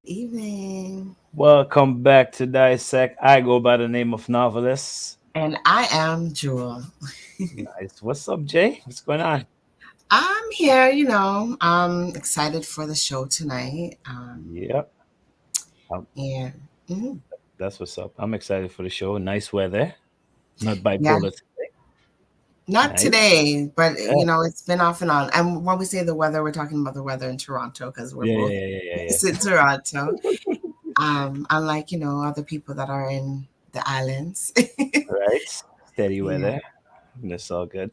evening. Welcome back to Dissect. I go by the name of Novelist. And I am Jewel. Nice. What's up, Jay? What's going on? I'm here, I'm excited for the show tonight. Yep. Um, And mhm, that's what's up. I'm excited for the show. Nice weather. Not yeah, bipolar today. not Nice. today, but Yeah. it's been off and on. And when we say the weather, we're talking about the weather in Toronto because we're Yeah, both yeah, yeah, yeah, based in Toronto. Unlike, other people that are in the islands. yeah. Right. Steady Yeah. weather. That's all good.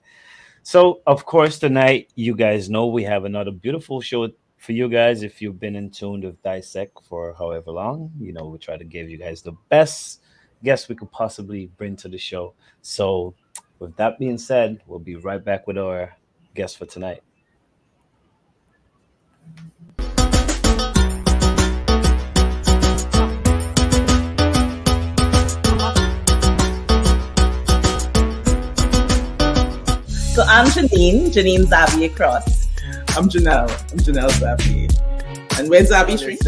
So, of course, tonight, you guys know we have another beautiful show for you guys. If you've been in tune with Dissect for however long, we try to give you guys the best guests we could possibly bring to the show. So, with that being said, we'll be right back with our guest for tonight. So I'm Janine Zabi across. I'm Janelle Zabi. And where's Zabi Street?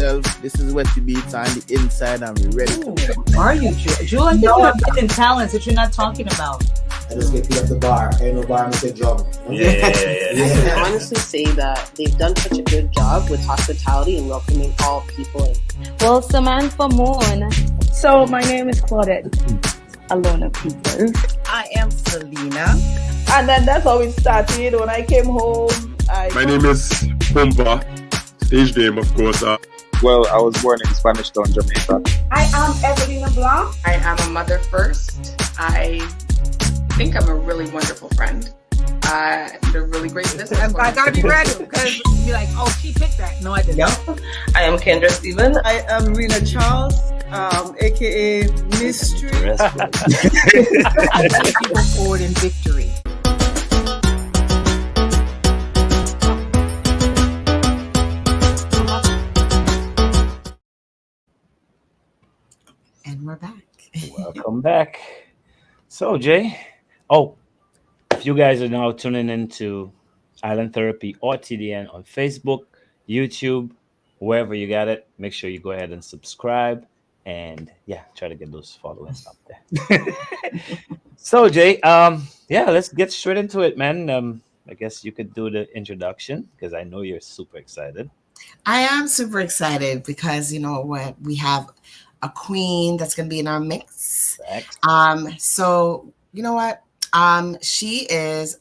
This is what you beat on the inside and we're ready to go. Are you, Jewel? No, I'm getting talents that you're not talking about. I just get beat up the bar. Ain't no bar, Mr. Drum. Yeah. I can honestly say that they've done such a good job with hospitality and welcoming all people in. Well, Samantha Moon. So my name is Claudette Alona People. I am Selena. And then that's how it started. When I came home, My name is Pumba. Stage name, of course. Well, I was born in Spanish Town, Jamaica. I am Evelina Blanc. I am a mother first. I think I'm a really wonderful friend. And a really great business. I gotta be ready because you're like, oh, she picked that. No, I didn't. Yep. I am Kendra Stephen. I am Rena Charles, aka Mystery. People forward in victory. And we're back. Welcome back. So, Jay, if you guys are now tuning into Island Therapy or TDN on Facebook, YouTube, wherever you got it, make sure you go ahead and subscribe and try to get those followers up there. So, Jay, let's get straight into it, man. I guess you could do the introduction because I know you're super excited. I am super excited because you know what, we have a queen that's going to be in our mix. So you know what, she is,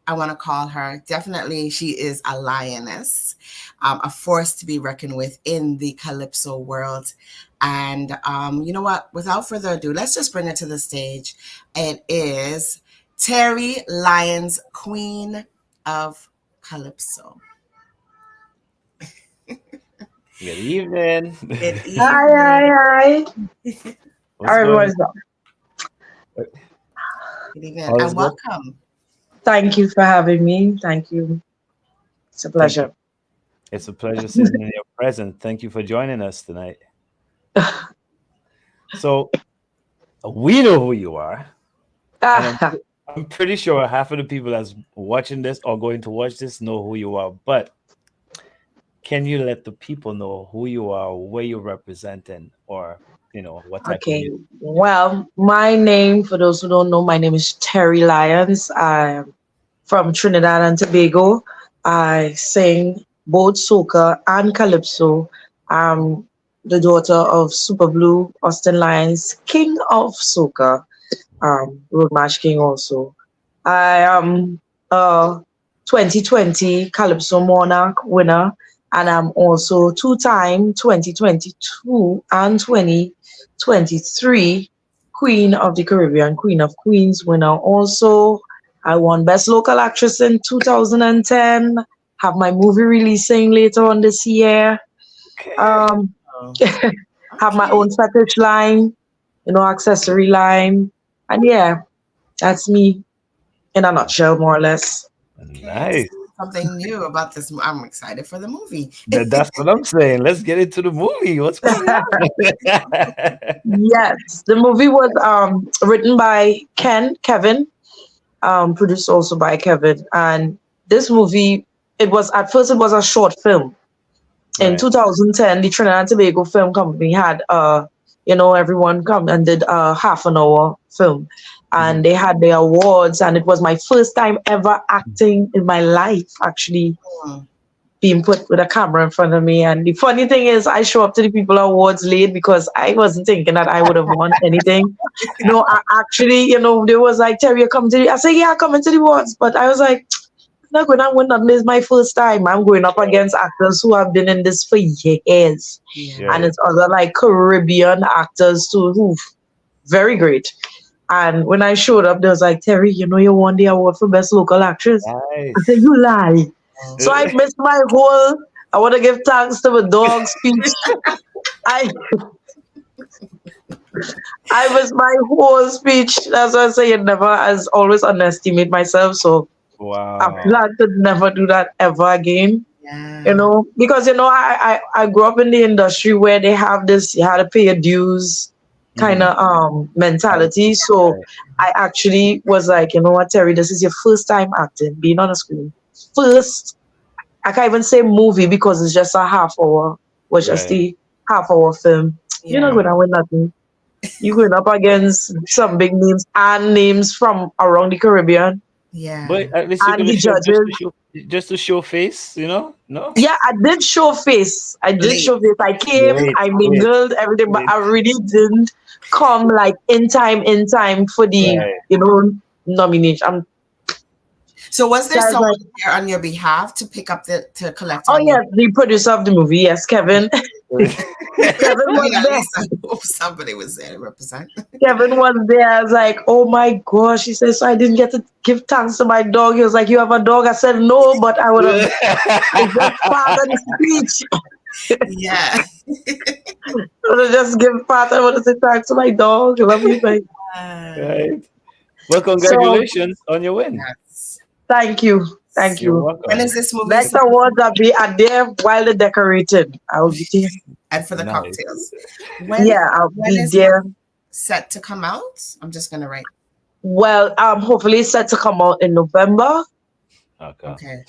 I want to call her, definitely she is a lioness, a force to be reckoned with in the Calypso world. And you know what, without further ado, let's just bring her to the stage. It is Terri Lyons, Queen of Calypso. Good evening. Good evening. Hi. Everyone's up. Good evening and welcome. Thank you for having me. Thank you. It's a pleasure. It's a pleasure sitting in your presence. Thank you for joining us tonight. So, we know who you are. I'm pretty sure half of the people that's watching this or going to watch this know who you are. But can you let the people know who you are, where you're representing, or what type of music? Well, my name, for those who don't know, my name is Terri Lyons. I'm from Trinidad and Tobago. I sing both soca and calypso. I'm the daughter of Super Blue, Austin Lyons, King of Soca, Road March King also. I am a 2020 Calypso Monarch winner, and I'm also two-time 2022 and 2023 Queen of the Caribbean, Queen of Queens winner. Also, I won Best Local Actress in 2010. Have my movie releasing later on this year. Have my own fetish line, accessory line. And that's me in a nutshell, more or less. Nice. Something new about this. I'm excited for the movie. That's what I'm saying. Let's get into the movie. What's going on? Yes, the movie was written by Kevin, produced also by Kevin. And this movie, it was a short film. in 2010, the Trinidad and Tobago Film Company had, everyone come and did a half an hour film. And they had their awards, and it was my first time ever acting in my life, actually being put with a camera in front of me. And the funny thing is, I show up to the People Awards late because I wasn't thinking that I would have won anything. No, I actually, there was like, Terri, you come to the, I said, yeah, I'm coming to the awards. But I was like, I'm not going to win nothing. This is my first time. I'm going up against actors who have been in this for years. And it's other like Caribbean actors too, who very great. And when I showed up, they was like, Terri, you won the award for Best Local Actress. Nice. I said, you lie. So I missed I want to give thanks to the dog speech. I missed my whole speech. That's why I say as always underestimate myself. So I plan to never do that ever again. Yeah. Because, I grew up in the industry where they have this, you had to pay your dues kind of mentality. So I actually was like, you know what, Terri, this is your first time acting, being on a screen. First, I can't even say movie because it's just a half hour, was just the half hour film. You're not going to win nothing. You're going up against some big names and names from around the Caribbean. Yeah. But at least you could show, just to show face, No? Yeah, I did show face. I came, I mingled, everything, but I really didn't come like in time for the, nomination. So was there someone there on your behalf to pick up to collect? Oh yeah, the producer of the movie, yes, Kevin. Kevin was there. I hope somebody was there to represent. Kevin was there. I was like, oh my gosh. He says, so I didn't get to give thanks to my dog. He was like, you have a dog? I said, no, but I would have. I just part of the speech. Yeah. I would have just given part. I would have said thanks to my dog. Love you, babe. Right. Well, congratulations on your win. Yes. Thank you. Thank you. When is this movie? Next awards I'll be at there while they're decorated. I'll be there. And for the cocktails. I'll be there. Set to come out? I'm just gonna write. Well, hopefully it's set to come out in November. Okay.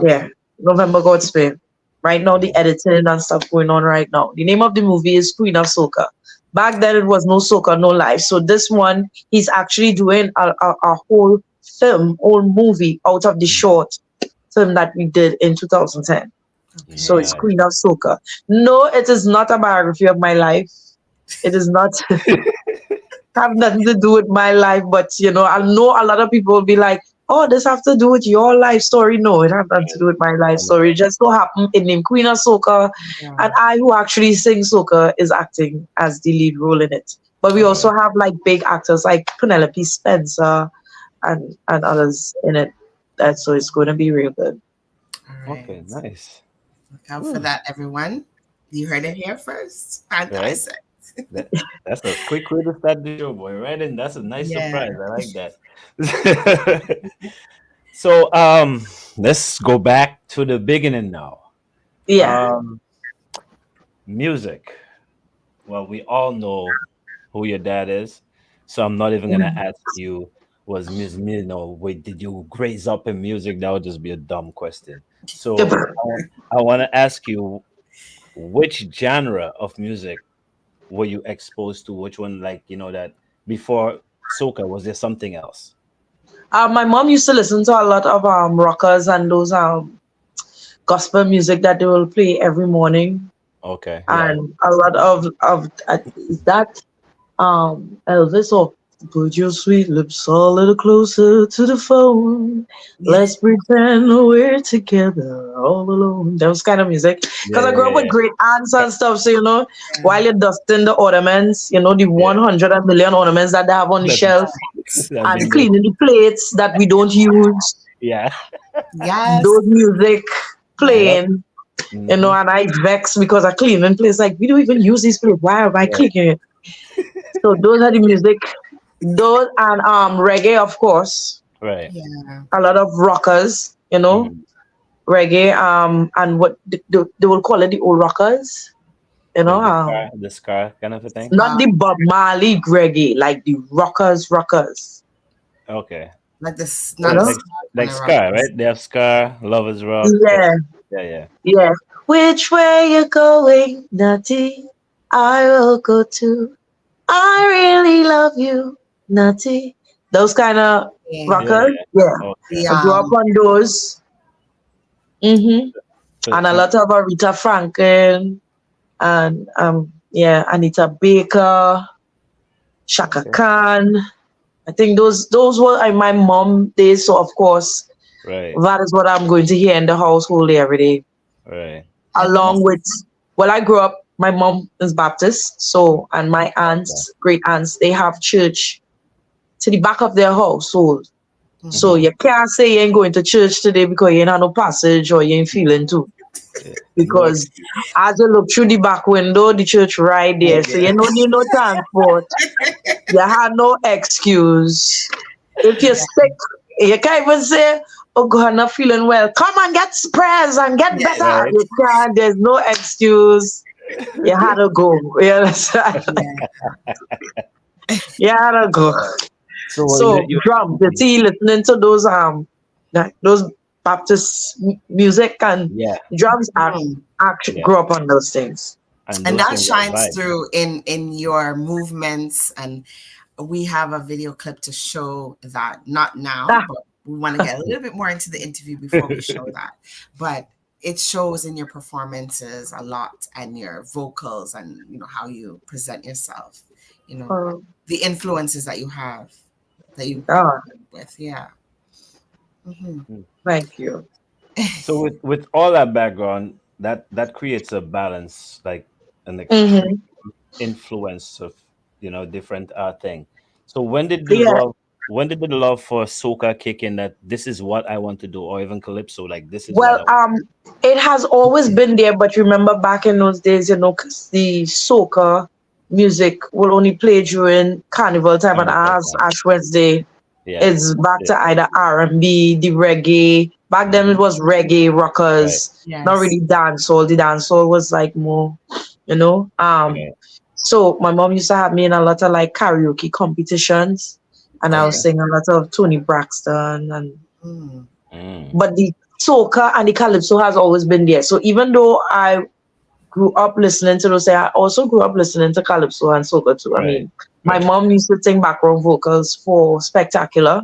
Yeah, November, God's will. Right now, the editing and stuff going on right now. The name of the movie is Queen of Soca. Back then, it was no soca, no life. So this one, he's actually doing a whole film, whole movie out of the short film that we did in 2010. Okay. So it's Queen of Soca. No, it is not a biography of my life. It is not have nothing to do with my life, but I know a lot of people will be like, oh, this have to do with your life story. No, it has nothing to do with my life story. It just so happened it named Queen of Soca, and I, who actually sing soca, is acting as the lead role in it. But we also have like big actors like Penelope Spencer and others in it. So it's going to be real good. Right. Okay, nice. Look out for that, everyone. You heard it here first. And Dissect. That's a quick way to start the show, boy. Right? And that's a nice surprise. I like that. So let's go back to the beginning now. Yeah. Music. Well, we all know who your dad is, so I'm not even gonna ask you, was music, wait, did you graze up in music? That would just be a dumb question. So I want to ask you, which genre of music were you exposed to? Which one, that before soca, was there something else? My mom used to listen to a lot of rockers and those gospel music that they will play every morning. Okay. And a lot of that Elvis or put your sweet lips a little closer to the phone. Let's pretend we're together all alone. Those kind of music. Because I grew up with great aunts and stuff. So, while you're dusting the ornaments, the 100 million ornaments that they have on the shelf, and cleaning the plates that we don't use. Yeah. Yes. Those music playing. And I vex because I clean and plates like, we don't even use these plates. Why am I cleaning it? So those are the music. Those and reggae, of course. Right. Yeah. A lot of rockers, reggae, and what they will call it, the old rockers, the ska kind of a thing. Not the Bob Marley reggae, like the rockers. Okay. Like this, like ska, right? They have ska, lovers rock. Yeah. Yeah. Which way you going, Natty? I will go too. I really love you, Natty. Those kind of rockers. Yeah. Okay. I grew up on those. And a lot of Aretha Franklin and Anita Baker, Shaka Khan. I think those were my mom days. So of course, that is what I'm going to hear in the household every day. Right. Along with, I grew up. My mom is Baptist, so and my aunts, great aunts, they have church to the back of their household. So you can't say you ain't going to church today because you ain't had no passage or you ain't feeling too. Because as you look through the back window, the church right there. So you don't need no transport. You have no excuse. If you're sick, you can't even say, oh God, I'm not feeling well. Come and get prayers and get better. Right. You can't. There's no excuse. You had to go. You understand? You had to go. So drums, you see, listening to those Baptist music and drums actually grew up on those things. And that shines through in your movements, and we have a video clip to show that. Not now, but we want to get a little bit more into the interview before we show that. But it shows in your performances a lot, and your vocals, and how you present yourself. The influences that you have, that you with. Thank you. So with all that background, that creates a balance, like an influence of different thing. So when did the love for soca kick in, that this is what I want to do, or even calypso, like this is it has always been there, but remember back in those days, cause the soca music will only play during carnival time, and as Ash Wednesday, it's back to either R&B, the reggae. Back then it was reggae rockers, not really dancehall. The dancehall was like more, So my mom used to have me in a lot of like karaoke competitions, and I was singing a lot of Tony Braxton and. But the soca and the calypso has always been there. So even though I grew up listening to those, I also grew up listening to calypso and soca too. I mean, my mom used to sing background vocals for Spectacular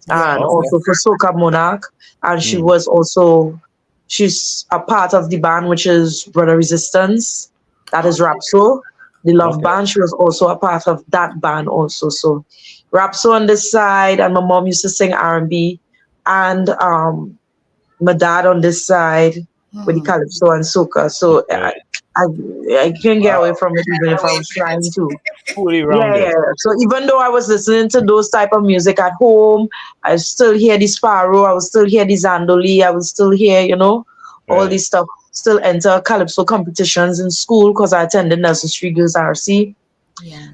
and also for Soca Monarch. And she was also, she's a part of the band, which is Brother Resistance. That is Rapso, the Love Band. She was also a part of that band also. So Rapso on this side, and my mom used to sing R&B, and my dad on this side with the calypso and soca. So I can't get away from it even if I was trying to. Fully rounded. So even though I was listening to those type of music at home, I still hear the Sparrow, I would still hear the Zandoli, I would still hear, all this stuff. Still enter calypso competitions in school because I attended Nelson Street Girls RC.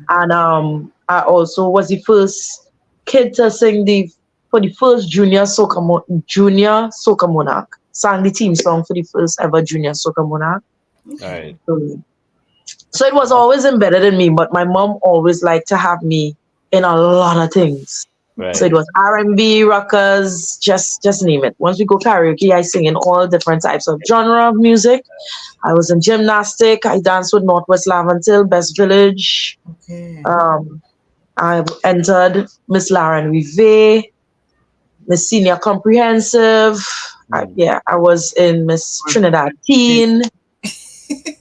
And I also was the first kid to sing for the first junior soca monarch. Sang the team song for the first ever junior soca monarch. Right. So it was always embedded in me, but my mom always liked to have me in a lot of things. Right. So it was R&B, rockers, just name it. Once we go karaoke, I sing in all different types of genre of music. I was in gymnastic. I danced with Northwest Lavantil, Best Village. I entered Miss Lauren Rivet, Miss Senior Comprehensive. I was in Miss Trinidad Teen.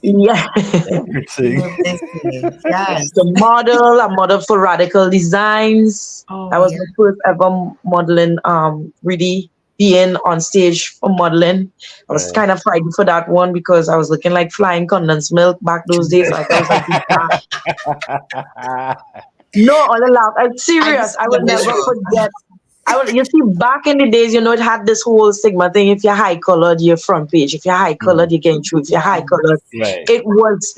The model, a model for Radical Designs. That was my first ever modeling, really being on stage for modeling. I was kind of frightened for that one because I was looking like flying condensed milk back those days. Like I was like, no, all laugh. I'm serious. I would never forget. You see, back in the days, it had this whole stigma thing. If you're high colored, you're front page. If you're high colored, you're getting through. If you're high colored,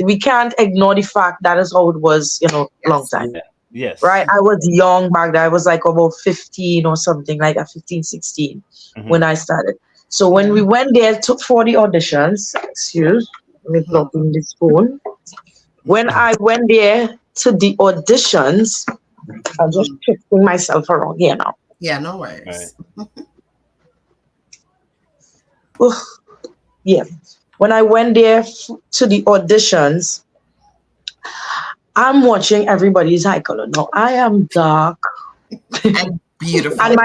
we can't ignore the fact that is how it was, long time. Yes. Right. I was young back then. I was like about 15 or something like that, 15, 16 when I started. So when we went there for the auditions, let me plug in this phone. When I went there to the auditions, I'm just shifting myself around here now. Yeah, no worries. yeah. When I went there to the auditions, I'm watching everybody's eye color. Now I am dark and beautiful, and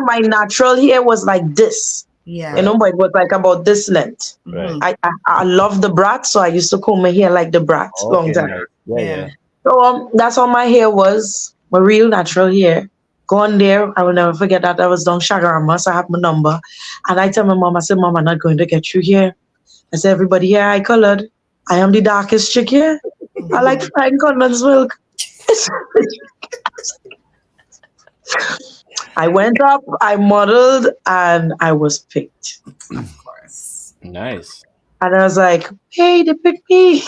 my natural hair was like this. Yeah, you know, but it was like about this length. Right. I love the brat, so I used to comb my hair like the brat long time. Nice. Yeah. So that's how my hair was, my real natural hair. Gone there, I will never forget that. I was down Shagarama, so I have my number. And I tell my mom, I said, Mom, I'm not going to get you here. I said, everybody here, I colored. I am the darkest chick here. I like frying condensed milk. I went up, I modeled, and I was picked. Of course. Nice. And I was like, hey, they picked me.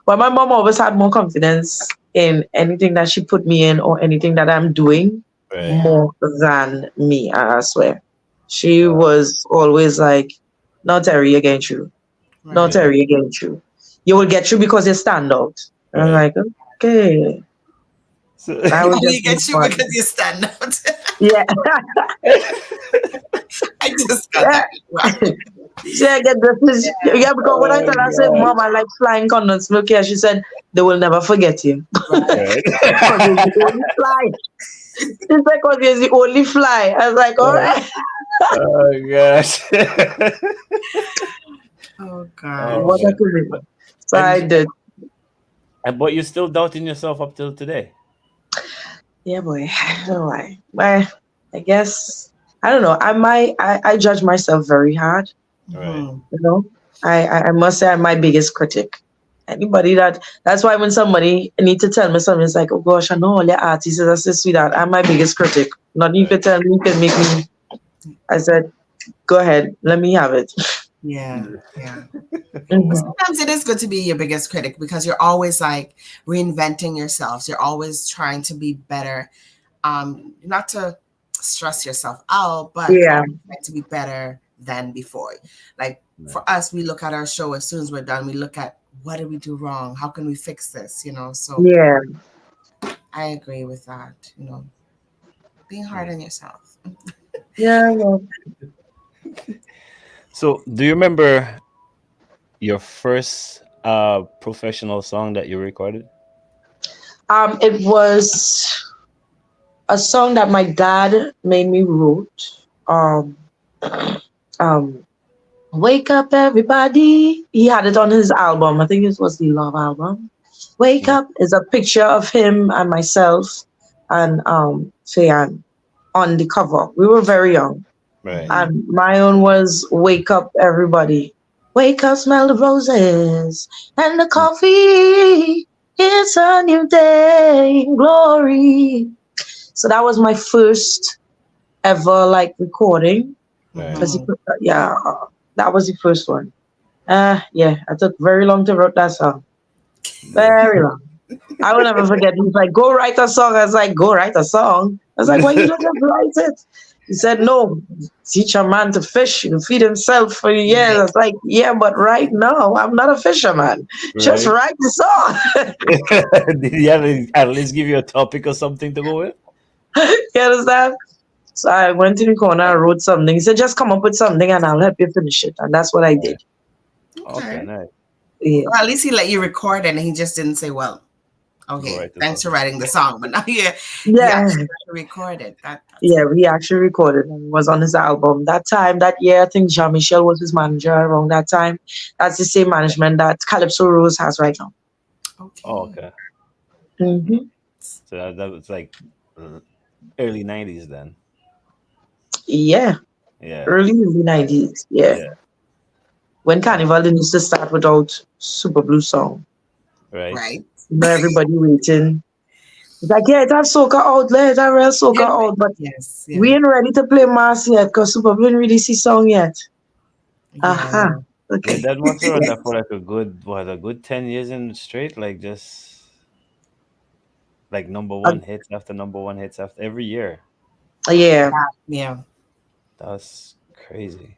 But my mom always had more confidence in anything that she put me in or anything that I'm doing more than me, I swear. She was always like, no, Terri, you're getting through. No, Terri, you're getting through. You will get through because you stand out. And I'm like, okay. So you get through because you stand out. Yeah. I just got that. Wow. Yeah, because when I tell her, I said, Mom, I like flying condensed milk here, she said, they will never forget you. Right. Because you're the only fly. She said, because you're the only fly. I was like, all right. Oh gosh. Oh God. What I could do. So I did. But you're still doubting yourself up till today. Yeah, boy. I don't know why. Well, I guess I don't know. I judge myself very hard. Right. You know, I must say I'm my biggest critic. Anybody that's why when somebody need to tell me something, it's like, oh gosh, I know all your artists. I said, sweetheart, I'm my biggest critic. Nothing you can tell me, you can make me. I said, go ahead, let me have it. Yeah. But sometimes it is good to be your biggest critic because you're always like reinventing yourselves. You're always trying to be better. Not to stress yourself out, but trying to be better than before. Like for us, we look at our show as soon as we're done. We look at what did we do wrong? How can we fix this? So I agree with that. Being hard on yourself. Yeah. Well. So, do you remember your first professional song that you recorded? It was a song that my dad made me wrote. Wake up, everybody. He had it on his album. I think it was the Love album. Wake up is a picture of him and myself and Fayan on the cover. We were very young. Right. And my own was Wake Up, Everybody. Wake up, smell the roses and the coffee. It's a new day in glory. So that was my first ever recording. Right. That was the first one. I took very long to write that song. Very long. I will never forget. He was like, go write a song. I was like, go write a song. I was like, why you don't just write it? He said, no, teach a man to fish and feed himself for years. I was like, yeah, but right now, I'm not a fisherman. Right. Just write the song. Did he at least give you a topic or something to go with? You understand? So I went in the corner and wrote something. He said, just come up with something and I'll help you finish it. And that's what I did. Okay, nice. Yeah. Well, at least he let you record it and he just didn't say, well, okay, thanks for writing the song. But now he actually recorded that. He actually recorded and it was on his album. That year, I think Jean-Michel was his manager around that time. That's the same management that Calypso Rose has right now. Okay. Oh, okay. Mm-hmm. So that was like early 90s then. Yeah. Early 90s. Yeah. When Carnival didn't used to start without Super Blue song. Right. Everybody waiting. It's like, it has soca out, let have real soca out, but we ain't ready to play mass yet because Super Blue didn't really see song yet. Okay. Yeah, that must have run for a good 10 years in straight, just number one hits after number one hits after every year. Yeah. That's crazy.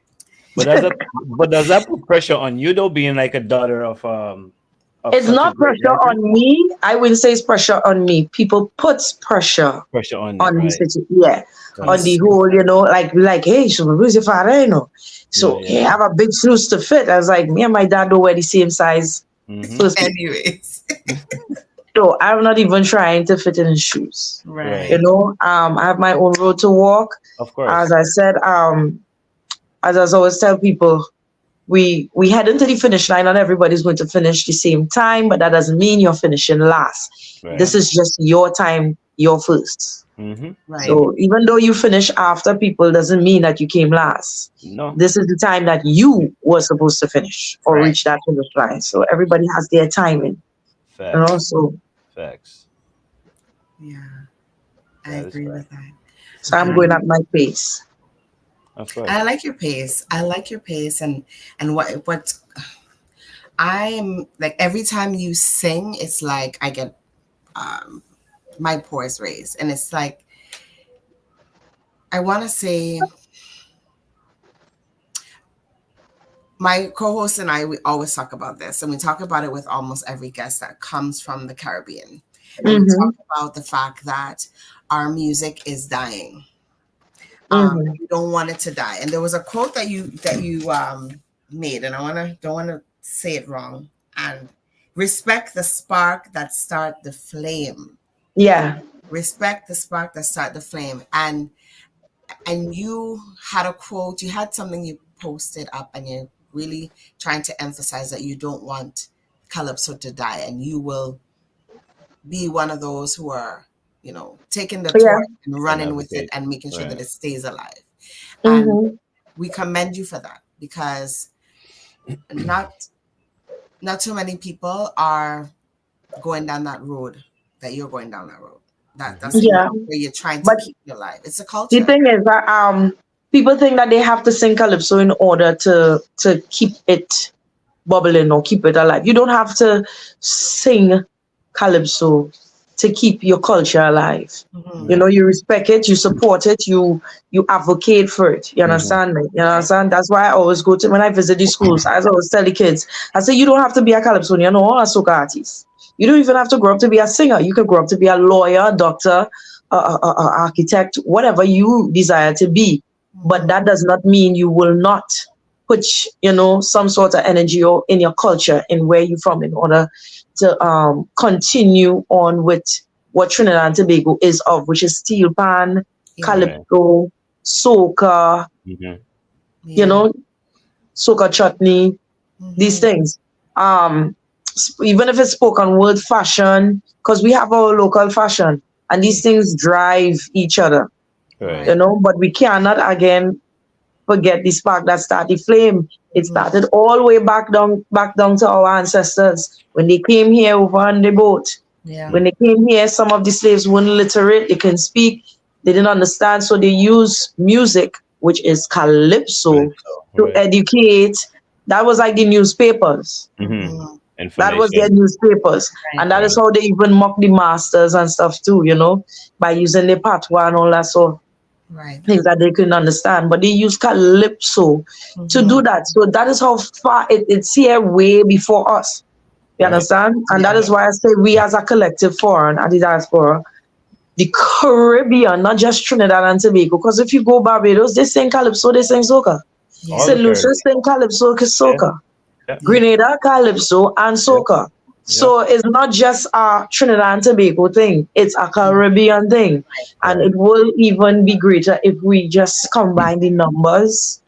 But does that put pressure on you though, being like a daughter of It's not pressure on me. I wouldn't say it's pressure on me. People puts pressure on the situation. Yeah. On the whole, you know, like, hey, so who's your father, you know? So hey, I have a big shoes to fit. I was like, me and my dad don't wear the same size. Anyways. So I'm not even trying to fit in his shoes. Right. You know, I have my own road to walk. Of course. As I said, as I always tell people, we head into the finish line and everybody's going to finish the same time, but that doesn't mean you're finishing last. Right. This is just your time, your first. Right. So even though you finish after people doesn't mean that you came last. No. This is the time that you were supposed to finish or reach that finish line. So everybody has their timing. Facts. You know, so facts. Yeah. I agree with that. So I'm going at my pace. I like your pace. I like your pace and what I'm like every time you sing, it's like I get my pores raised. And it's like I want to say my co-host and I, we always talk about this, and we talk about it with almost every guest that comes from the Caribbean. And we talk about the fact that our music is dying. You don't want it to die. And there was a quote that you made, and I don't want to say it wrong. And respect the spark that start the flame. Yeah. Respect the spark that start the flame. And you had a quote, you had something you posted up, and you're really trying to emphasize that you don't want Calypso to die, and you will be one of those who are, you know, taking the torch and running with it and making sure that it stays alive. And we commend you for that, because not too many people are going down that road that you're going down that road. That's where you're trying to keep your life. It's a culture. The thing is that people think that they have to sing Calypso in order to keep it bubbling or keep it alive. You don't have to sing Calypso to keep your culture alive. You know, you respect it, you support it, you advocate for it. You understand me? You understand? That's why I always go to, when I visit these schools, I always tell the kids, I say, you don't have to be a Calypsonian or a soca artist. You don't even have to grow up to be a singer. You can grow up to be a lawyer, doctor, architect, whatever you desire to be. But that does not mean you will not put, you know, some sort of energy or in your culture, in where you're from, in order to continue on with what Trinidad and Tobago is of, which is steel pan, Calypso, soca, you know, soca chutney, these things. Even if it's spoken word fashion, because we have our local fashion, and these things drive each other, you know, but we cannot again forget the spark that started the flame. It started all the way back down to our ancestors when they came here over on the boat. When they came here, some of the slaves weren't literate, they couldn't speak, they didn't understand, so they used music, which is Calypso, to educate. That was like the newspapers. That was their newspapers. And that is how they even mock the masters and stuff too, you know, by using the patois and all that sort of things that they couldn't understand. But they use Calypso to do that. So that is how far it's here way before us. You understand? And that is why I say we as a collective foreign at the diaspora, the Caribbean, not just Trinidad and Tobago, because if you go Barbados, they sing Calypso, they sing soca. St. Lucia sing Calypso, soca. Grenada, Calypso, and soca. So it's not just a Trinidad and Tobago thing, it's a Caribbean thing. And it will even be greater if we just combine the numbers.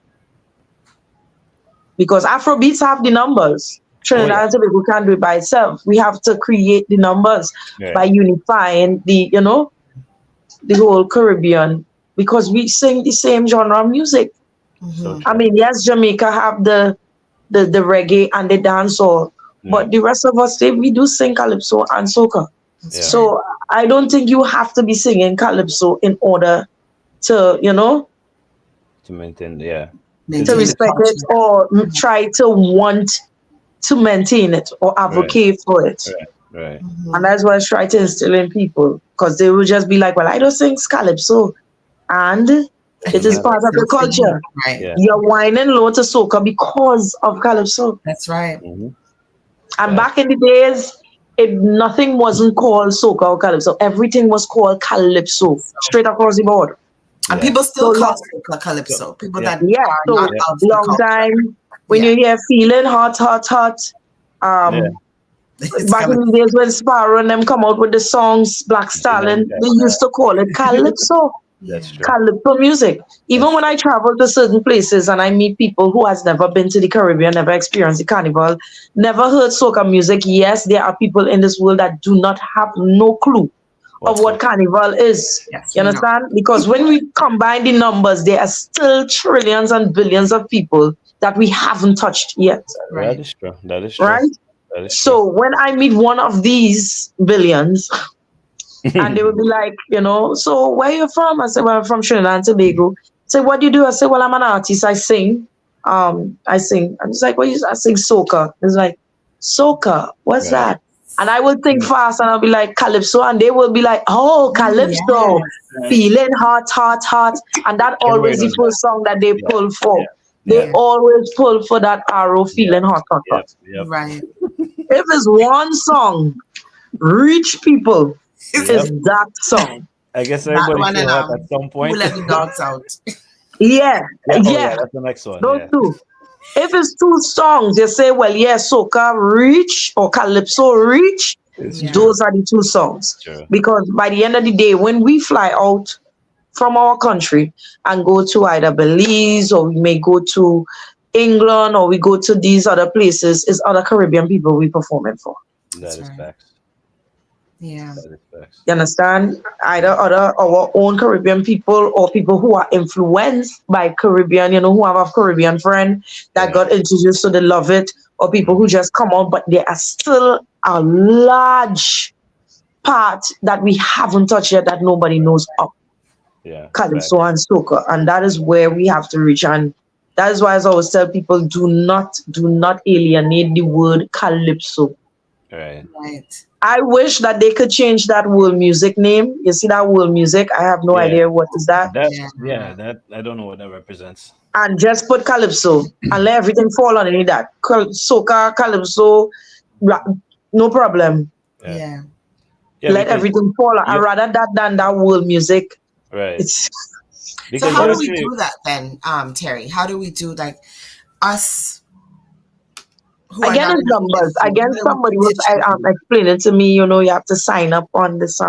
Because Afrobeats have the numbers. Trinidad and Tobago can't do it by itself. We have to create the numbers by unifying the, you know, the whole Caribbean, because we sing the same genre of music. I mean, yes, Jamaica have the reggae and the dancehall, but the rest of us, we do sing Calypso and soca. So I don't think you have to be singing Calypso in order to, you know, to maintain, to respect it or try to want to maintain it or advocate for it. And that's what I try to instill in people, because they will just be like, well, I don't sing Calypso, and it is part of the culture. You're whining low to soca because of Calypso. That's right. And back in the days, nothing wasn't called soca or calypso. Everything was called calypso, straight across the board. And people still So call soca calypso. People that yeah, are so not out of the long culture. time when you hear feeling hot, hot, hot. Back in the days when Sparrow and them come out with the songs Black Stallion, they used to call it calypso. That's true. Calypso music. Even when I travel to certain places and I meet people who has never been to the Caribbean, never experienced the carnival, never heard soca music. Yes, there are people in this world that do not have no clue of what carnival is. Yes, you understand? Because when we combine the numbers, there are still trillions and billions of people that we haven't touched yet. That is true. That is true. Right? That is So when I meet one of these billions, and they would be like, so where are you from? I said, well, I'm from Trinidad and Tobago. Say, what do you do? I said, well, I'm an artist. I sing. I sing. I'm just like, I sing soca. It's like, soca, what's that? And I would think fast and I'll be like, calypso. And they will be like, oh, calypso. Feeling hot, hot, hot. And that always the first song that they pull for. They always pull for that arrow, feeling hot, hot, hot. Right. If it's one song, reach people, is that song. I guess everybody feel hot at some point. Who let the dogs out? Yeah. That's the next one. Those two. If it's two songs, you say, well, soca reach or calypso reach. Those are the two songs. True. Because by the end of the day, when we fly out from our country and go to either Belize or we may go to England or we go to these other places, is other Caribbean people we performing for. That is facts. Yeah. That is facts. You understand? Either our own Caribbean people or people who are influenced by Caribbean, who have a Caribbean friend that got introduced to the Love It, or people who just come out, but there are still a large part that we haven't touched yet that nobody knows of. Yeah. Calypso and soca. And that is where we have to reach. And that is why I always tell people, do not alienate the word calypso. Right. I wish that they could change that world music name. You see that world music? I have no idea what is that. That I don't know what that represents. And just put calypso and let everything fall underneath that. Soca, calypso, no problem. Yeah. Let everything fall. I'd rather that than that world music. Right. So how do we do that then, Terri? How do we do like us? Again, it's numbers. Again, somebody was explaining to me, you have to sign up on this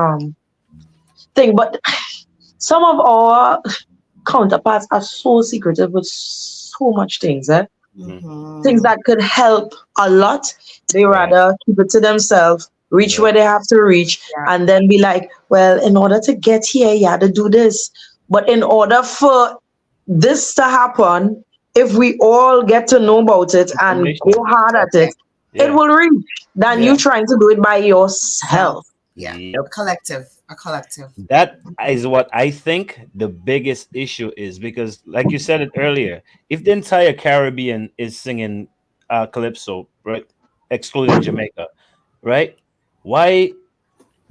thing. But some of our counterparts are so secretive with so much things, things that could help a lot. They rather keep it to themselves, reach where they have to reach, and then be like, well, in order to get here, you had to do this. But in order for this to happen, if we all get to know about it and go hard at it, it will reach than you trying to do it by yourself. Yeah. A collective. That is what I think the biggest issue is, because like you said it earlier, if the entire Caribbean is singing calypso, right, excluding Jamaica, right, why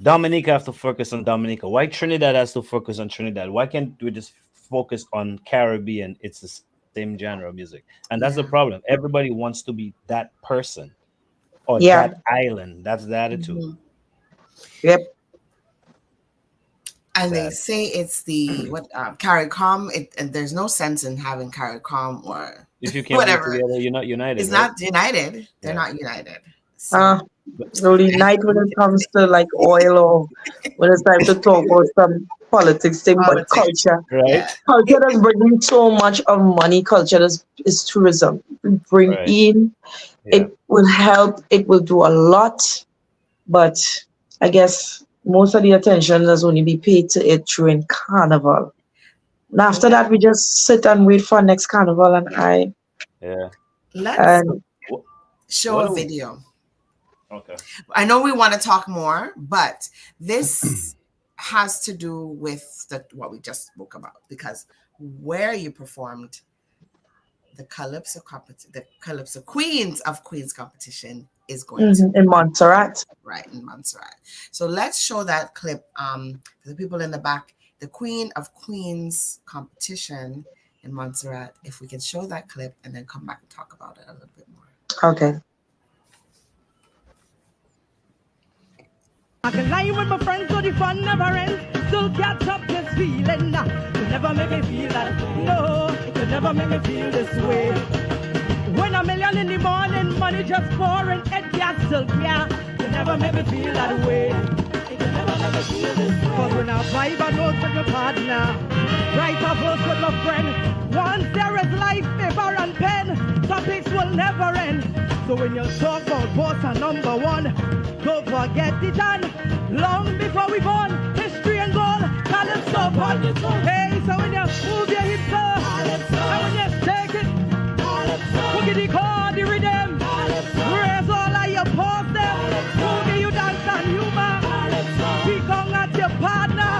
Dominica have to focus on Dominica? Why Trinidad has to focus on Trinidad? Why can't we just focus on Caribbean? It's the same genre of music, and that's the problem. Everybody wants to be that person or that island. That's the attitude. Yep. And they say it's the CARICOM. And there's no sense in having CARICOM or if you can't whatever. Together, you're not united. It's not united. They're not united. So unite when it comes to like oil or when it's time to talk about some politics thing, but culture. Right. Culture does bring in so much of money. Culture is tourism. Bring in. It will help. It will do a lot. But I guess most of the attention does only be paid to it during Carnival. And after that, we just sit and wait for next Carnival. And let's show a video. Okay. I know we want to talk more, but this has to do with what we just spoke about, because where you performed the Calypso Queens of Queens competition is going to in Montserrat. Right, in Montserrat. So let's show that clip for the people in the back, the Queen of Queens competition in Montserrat. If we can show that clip and then come back and talk about it a little bit more. Okay. I can lie with my friends so the fun never ends. Still catch up this feeling. You never make me feel that. No, you never make me feel this way. When $1 million in the morning, money just pouring, head gas still care. You never make me feel that way. You never make me feel this way. Cause when I vibe a note with your partner, write a verse with my friend. Once there is life, paper and pen, topics will never end. So when you talk about boss and number one, don't forget it and long before we born, history and gold, calypso pon. Hey, so when you move your hips up, and when you shake it, boogie the chord, the rhythm, raise all of your paws them, boogie you dance and humor, speak on at your partner,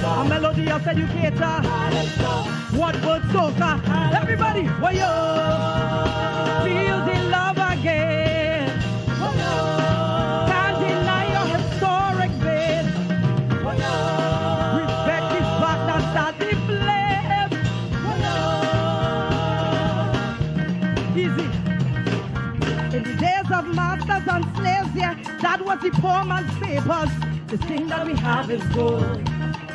a melodious educator, what word soca, everybody, why yo, feel the love again, can't deny your historic vein, respect this back that start the flame, easy. In the days of masters and slaves, yeah, that was the poor man's papers. The thing that we have is gold.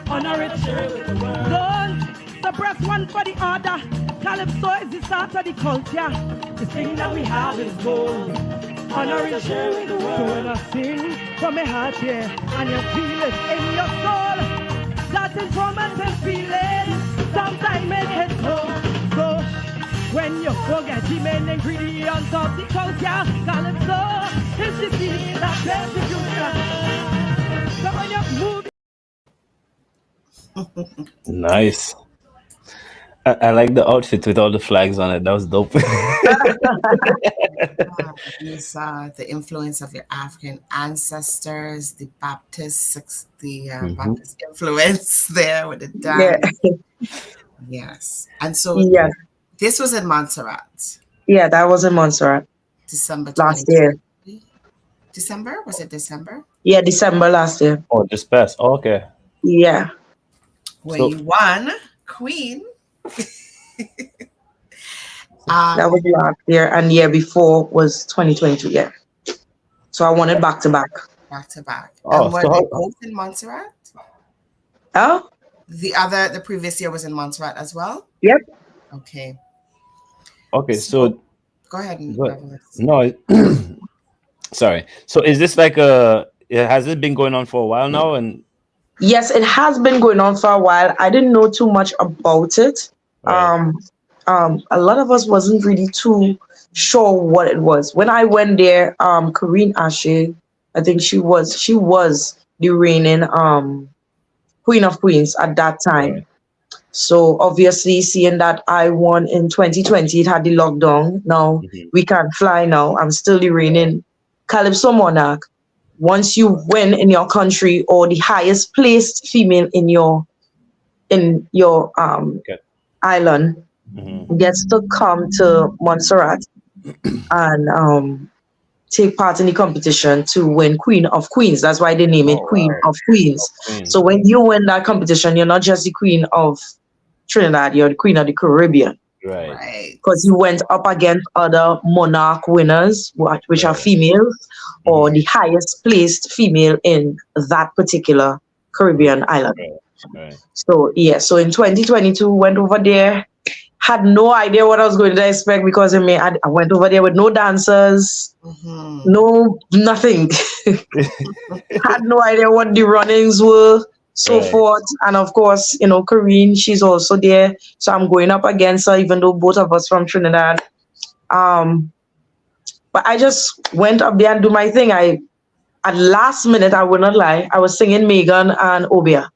Honor it, share it with the world. Don't suppress one for the other. Calypso is the start of the culture. The thing that we have is gold. Honor it, share it with the world. So when I sing from my heart, yeah, and you feel it in your soul, that is romantic feeling. Sometimes it hits home. So when you forget the main ingredients of the culture, calypso is the thing that tells the future. So when you move. Nice. I like the outfit with all the flags on it. That was dope. You saw the influence of your African ancestors, the Baptist influence there with the dance. Yeah. Yes. And so Yeah. this was in Montserrat. Yeah, that was in Montserrat. December last year. December? Was it December? Yeah, December last year. Oh, just passed. Oh, okay. Yeah. Where you won Queen. That was last year, and year before was 2022. Yeah. So I won it back to back. Back to back. Oh, and were so they both in Montserrat? Oh. The previous year was in Montserrat as well? Yep. Okay. Okay, so go ahead and no. Sorry. So is this like has it been going on for a while now? And yes, it has been going on for a while. I didn't know too much about it. Right. A lot of us wasn't really too sure what it was. When I went there, Corinne Ashe, I think she was the reigning Queen of Queens at that time. Right. So obviously, seeing that I won in 2020, it had the lockdown. Now we can't fly now. I'm still the reigning Calypso monarch. Once you win in your country or the highest placed female in your island gets to come to Montserrat and take part in the competition to win Queen of Queens. That's why they name it Queen of Queens. So when you win that competition, you're not just the Queen of Trinidad, you're the Queen of the Caribbean. Right. Because you went up against other monarch winners, which are females, or the highest placed female in that particular Caribbean island. Right. So yeah, so in 2022, went over there, had no idea what I was going to expect because I went over there with no dancers, no nothing. Had no idea what the runnings were. So forth. And of course, Corinne, she's also there. So I'm going up against her, even though both of us from Trinidad. But I just went up there and do my thing. At last minute, I would not lie, I was singing Megan and Obia.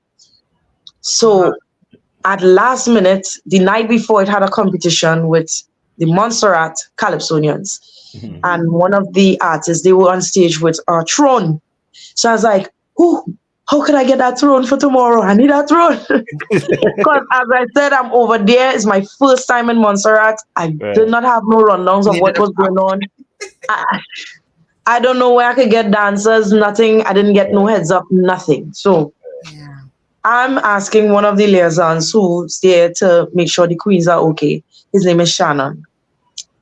So at last minute, the night before, it had a competition with the Montserrat Calypsonians. And one of the artists, they were on stage with a throne. So I was like, how can I get that throne for tomorrow? I need that throne. Because as I said, I'm over there. It's my first time in Montserrat. I did not have no rundowns of what was going on. I don't know where I could get dancers, nothing. I didn't get no heads up, nothing. So I'm asking one of the liaisons who's there to make sure the queens are okay. His name is Shannon.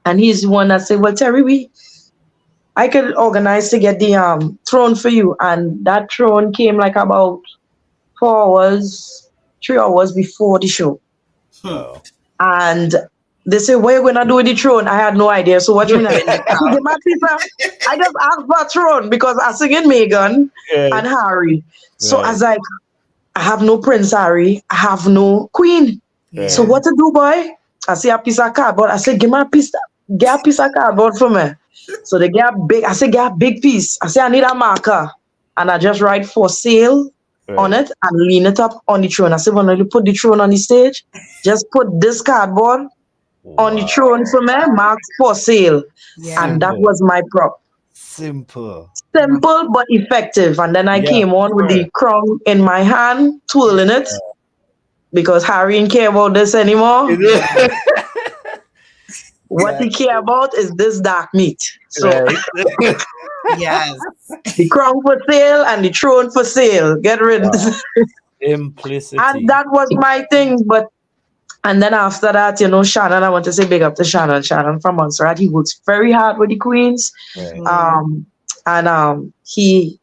And he's the one that said, well, Terry, I could organize to get the throne for you. And that throne came like about 4 hours, 3 hours before the show. Oh. And they say, what are you going to do with the throne? I had no idea. So what you mean? I just asked for a throne because I sing in Meghan and Harry. So I was like, I have no Prince Harry. I have no Queen. So what to do, boy? I see a piece of cardboard. I said, get a piece of cardboard for me. So they get a big, I said, get a big piece. I said, I need a marker. And I just write for sale on it and lean it up on the throne. I said, when you put the throne on the stage, just put this cardboard on the throne for me, marked for sale. And that was my prop. Simple but effective. And then I came on with the crown in my hand, twirling it, because Harry didn't care about this anymore. What he care about is this dark meat. So yes, the crown for sale and the throne for sale. Get rid of this. Implicity. And that was my thing. And then after that, Shannon, I want to say big up to Shannon. Shannon from Montserrat. He works very hard with the queens. He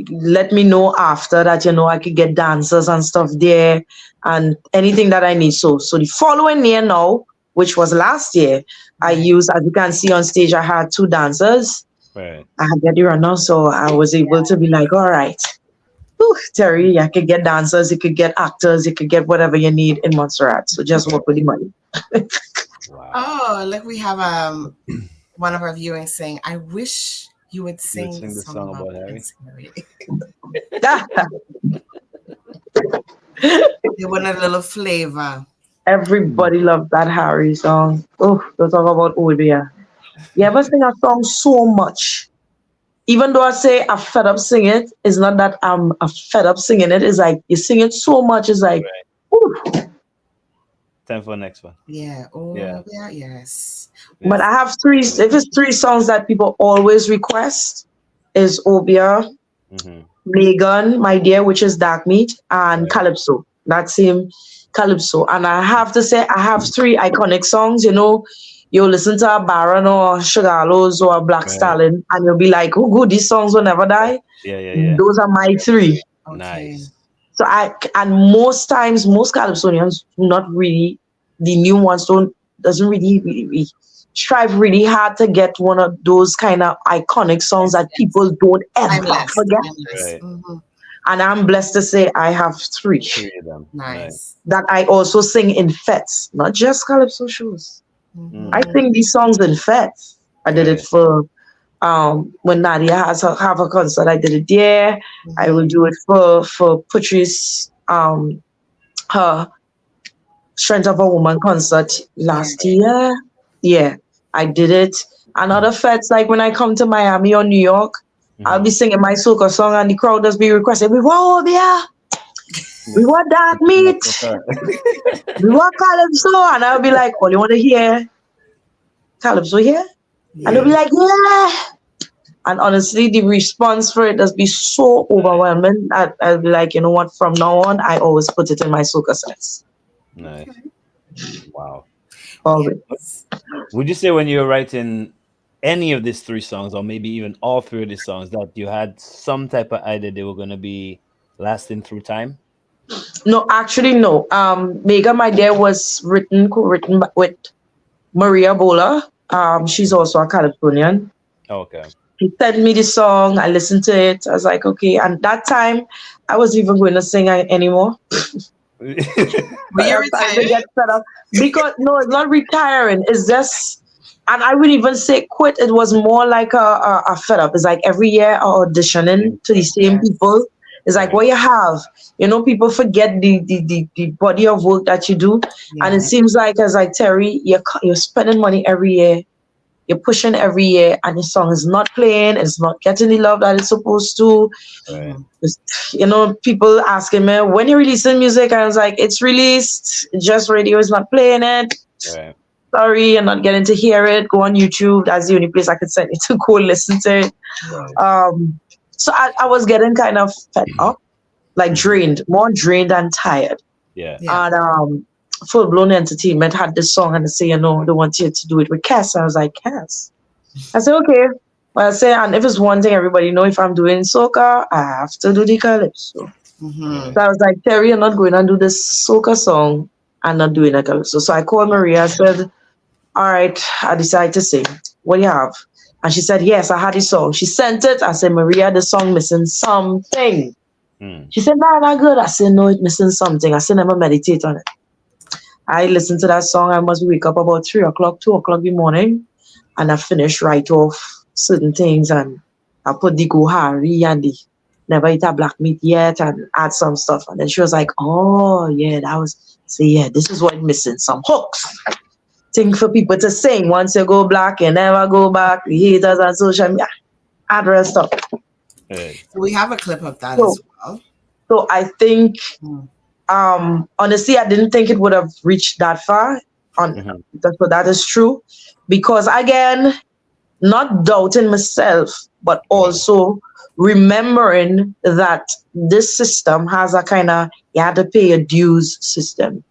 let me know after that, I could get dancers and stuff there and anything that I need. So the following year now, which was last year, I used, as you can see on stage, I had 2 dancers. I had get the runner, so I was able to be like, all right, Terry, I could get dancers, you could get actors, you could get whatever you need in Montserrat. So just work with the money. Oh, look, we have one of our viewers saying, I wish you would sing the song about Harry. They want a little flavor. Everybody loved that Harry song. Oh, don't talk about Obia. You ever sing a song so much? Even though I say I'm fed up singing it, it's not that I'm fed up singing it. It's like you sing it so much, it's like, ooh. Time for the next one. Yeah. Oh, yeah. Yes. But I have 3. If it's 3 songs that people always request, is Obia, Megan, My Dear, which is Dark Meat, and Calypso. That same Calypso. And I have to say, I have 3 iconic songs. You listen to a Baron or Sugarlows or a Black Stallion, and you'll be like, oh, good, these songs will never die. Yeah. Those are my 3. Nice. So most times, most Calypsonians not really, the new ones doesn't really strive really hard to get one of those kind of iconic songs that people don't ever forget. And I'm blessed to say I have 3. 3 of them. Nice. That I also sing in fetes, not just Calypso shows. I sing these songs in fetes. I did it for when Nadia have a concert. I did it there. I will do it for Patrice, her Strength of a Woman concert last year. Yeah, I did it. And other fetes, like when I come to Miami or New York, I'll be singing my soca song and the crowd just be requesting, we want Obia, we want Dark Meat, we want Calypso. And I'll be like, oh, you want to hear Calypso here? And they'll be like, yeah. And honestly, the response for it does be so overwhelming. I'll be like, you know what, from now on, I always put it in my soca sets. Nice. Wow. Always. Would you say when you were writing any of these 3 songs, or maybe even all 3 of these songs, that you had some type of idea they were going to be lasting through time? No, actually, no. Mega My Dear was co-written with Maria Bola. She's also a Californian. Okay. He sent me the song. I listened to it. I was like, okay. And that time, I wasn't even going to sing anymore. Were you retired? Because no, it's not retiring. It's just, and I wouldn't even say quit. It was more like a fed up. It's like every year auditioning to the same people. It's like what you have. People forget the body of work that you do. And it seems like, as like Terry, you're spending money every year. You're pushing every year, and the song is not playing. It's not getting the love that it's supposed to. People asking me, when you releasing music? I was like, it's released. Just radio is not playing it. Sorry, you're not getting to hear it. Go on YouTube. That's the only place I could send you to go listen to it. So I was getting kind of fed up, like more drained and tired. And Full Blown Entertainment had this song and they say, they want you to do it with Cass. I was like, Cass, I said, okay. Well, I say, and if it's one thing everybody know, if I'm doing soca, I have to do the calypso. Mm-hmm. So I was like, Terry, you're not going to do this soca song and not doing a calypso. So I called Maria. I said, all right, I decided to sing. What do you have? And she said, yes, I had the song. She sent it. I said, Maria, the song missing something. She said, no, not good. I said, no, it's missing something. I said, never meditate on it. I listened to that song. I must wake up about 3 o'clock, 2 o'clock in the morning. And I finished right off certain things. And I put the gohari and the never eat a black meat yet and add some stuff. And then she was like, oh, yeah, that was, so yeah, this is what missing, some hooks. Thing for people to sing. Once you go black, you never go back. The haters on social media, add rest stuff. Right. So we have a clip of that as well. So I think, honestly, I didn't think it would have reached that far. So that is true. Because again, not doubting myself, but also remembering that this system has a kind of, you have to pay a dues system.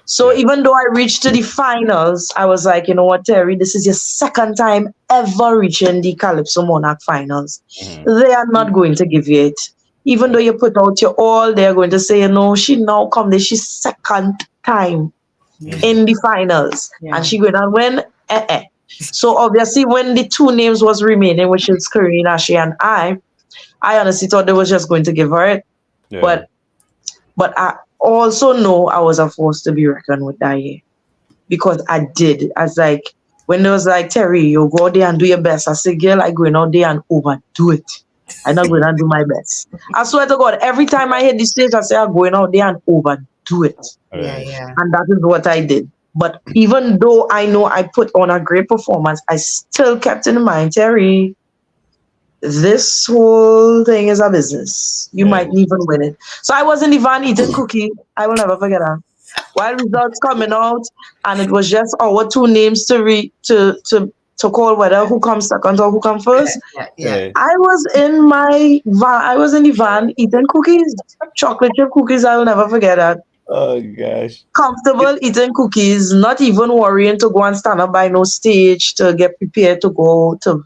So even though I reached to the finals, I was like, you know what, Terry, this is your second time ever reaching the Calypso Monarch finals. They are not going to give you it. Even though you put out your all, they're going to say, you know, she now come this, she's second time in the finals. And she going to win. So obviously when the two names was remaining, which is Karina, she and I honestly thought they was just going to give her it. But I also know I was a force to be reckoned with that year. Because I did. I was like, when they was like, Terry, you go out there and do your best. I said, girl, I going out there and overdo it. I'm not going to do my best. I swear to God, every time I hit the stage, I say, I'm going out there and overdo it. And that is what I did. But even though I know I put on a great performance, I still kept in mind, Terry, this whole thing is a business. You might even win it. So I was in the van eating cookie. I will never forget that. While results coming out, and it was just our two names to call whether who comes second or who comes first. I was in my van. I was in the van eating cookies, chocolate chip cookies. I will never forget that. Oh gosh. Comfortable eating cookies, not even worrying to go and stand up by no stage to get prepared to go to.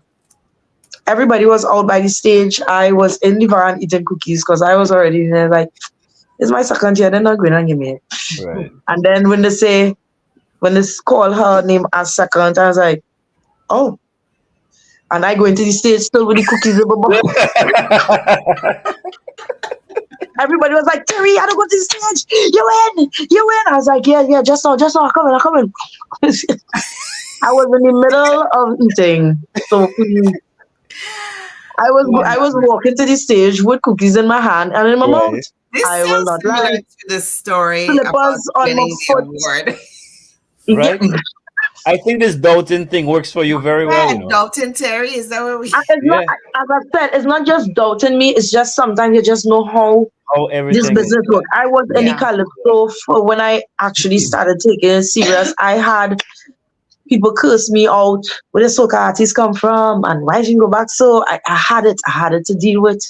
Everybody was out by the stage. I was in the van eating cookies because I was already there. Like, it's my second year. They're not going to give me it. Right. And then when they call her name as second, I was like, oh. And I go into the stage still with the cookies in my mouth. Everybody was like, Terry, I don't go to the stage. You win. I was like, yeah, just now, I'm coming. I was in the middle of eating. So I was walking to the stage with cookies in my hand and in my mouth. I will not lie. To the story Slippers on my foot. Award. Right? I think this doubting thing works for you very well. You know? Doubting, Terry, is that what we? As I said, it's not just doubting me. It's just sometimes you just know how this business works. I was in the Calypso for when I actually started taking it serious. I had people curse me out. Where the soca artists come from and why didn't go back? So I had it. I had it to deal with.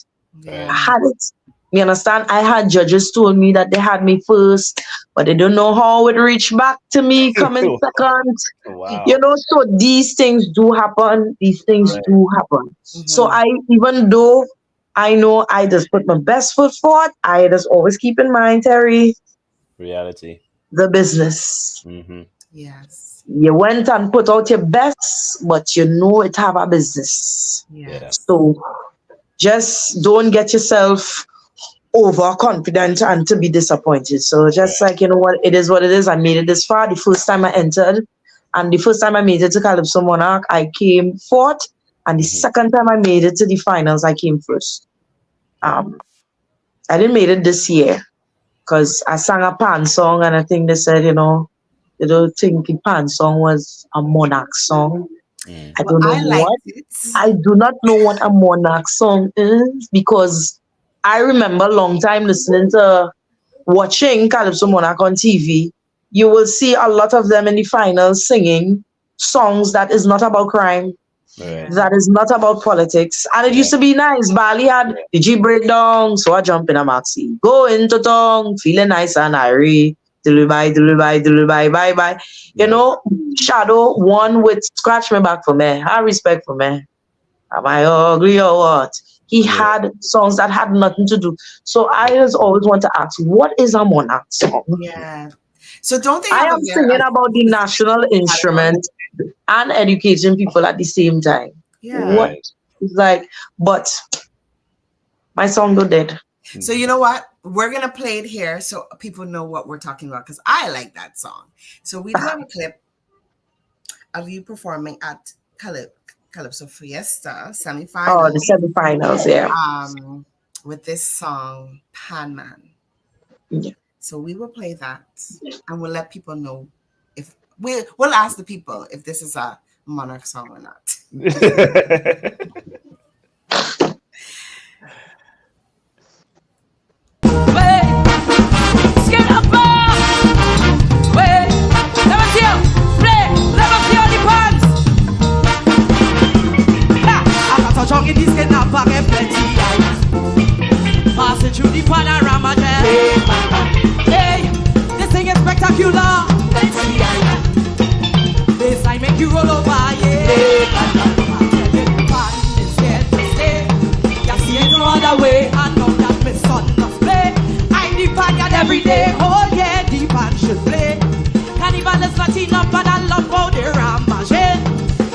I had it. You understand? I had judges told me that they had me first, but they don't know how it reached back to me coming second. Wow. You know, so these things do happen. Do happen. So even though I know I just put my best foot forward, I just always keep in mind, Terry, reality, the business. Yes. You went and put out your best, but you know it have a business. So just don't get yourself overconfident and to be disappointed. So just like, you know what it is. I made it this far. The first time I entered, and the first time I made it to Calypso Monarch, I came fourth, and the second time I made it to the finals, I came first. I didn't make it this year because I sang a pan song, and I think they said, you know, they don't think the pan song was a Monarch song. I don't know what. I do not know what a Monarch song is because I remember a long time watching Calypso Monarch on TV. You will see a lot of them in the finals singing songs that is not about crime, that is not about politics. And it used to be nice. Bali had the G breakdown, so I jump in a maxi. Go into town, feeling nice and airy. bye. You know, Shadow won with Scratch Me Back for Me. I respect for me. Am I ugly or what? He had songs that had nothing to do. So I just always want to ask, what is a monarch song? Yeah. So don't they I have am singing about the national instrument and educating people at the same time. Yeah. What is like, but my song go dead. So you know what? We're going to play it here so people know what we're talking about because I like that song. So we do have a clip of you performing at Calypso Fiesta semifinals. Oh, the semifinals, yeah. With this song, Pan Man. Yeah. So we will play that and we'll let people know if we'll ask the people if this is a monarch song or not. Passing through the panorama, hey, this thing is spectacular. This I make you roll over, yeah. Pan is here to stay. You see it no other way. I know that my son must play. I the pan yard every day. Oh yeah, the pan should play. Carnival is not enough, but I love how they ramage.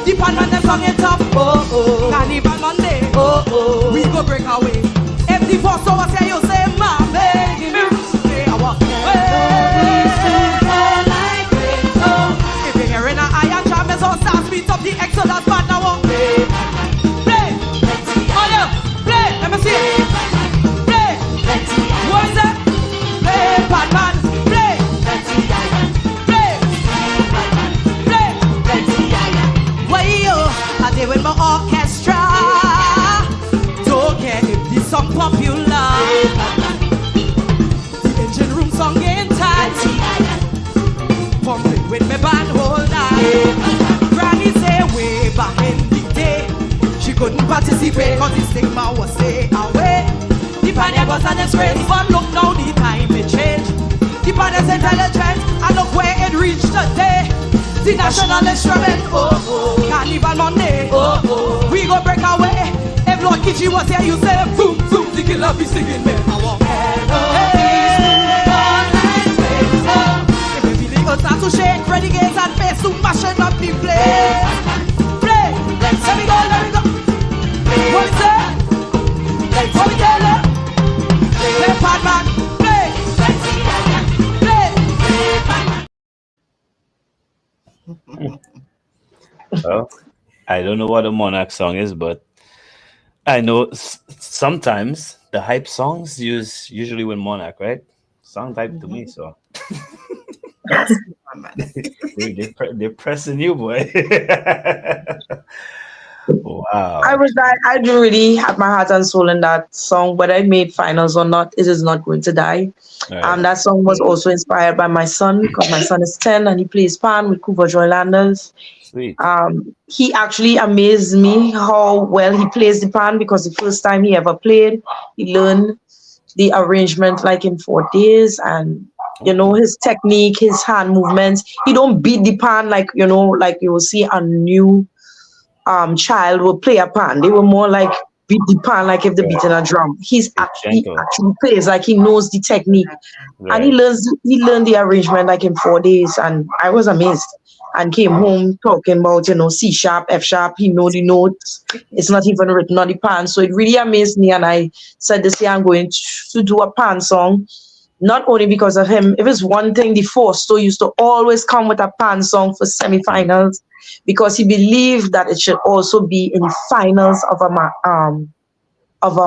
The pan man them song it up. Oh oh. Carnival Monday. Oh oh. We go break away. If the force over say you say my baby, I walk away. If you're hearing a iron drum, it's all start speed up the excellent band now. Play, play, oh yeah, play. Let me see it. Play, what is that? Play, bad man, play, play, play. Way yo, I did with my orchestra. Don't care if this song popular. The engine room song ain't tight. Pumping with me band whole night. Granny say way back in the day she couldn't participate cause the stigma was stay away. The pioneer was an disgrace, but look now the time it changed. The pioneer's intelligent and look where it reached today. The national instrument, oh oh. Carnival Monday, oh oh. We go break away. If Lord Kichi was here, you say boom boom. The killer be singing me. I walk start to shake, renegades and face to mashing up the place. Play, let me go. What's that? What we tell her? Play, bad man, play. Well, I don't know what a monarch song is, but I know sometimes the hype songs usually with monarch, right? Sound hype to me, so. They're pressing you, boy. Wow. I do really have my heart and soul in that song, whether I made finals or not, it is not going to die. Right. That song was also inspired by my son because my son is 10 and he plays pan with Cooper Joylanders. Sweet. He actually amazed me how well he plays the pan because the first time he ever played, he learned the arrangement like in 4 days, and you know his technique, his hand movements. He don't beat the pan like you will see a new child will play a pan. They were more like beat the pan like if they're beating a drum. He actually plays like he knows the technique, and he learned the arrangement like in 4 days, and I was amazed. And came home talking about C sharp, F sharp. He know the notes. It's not even written on the pan. So it really amazed me. And I said this year I'm going to do a pan song, not only because of him. If it's one thing, the Forsto used to always come with a pan song for semifinals because he believed that it should also be in the finals of a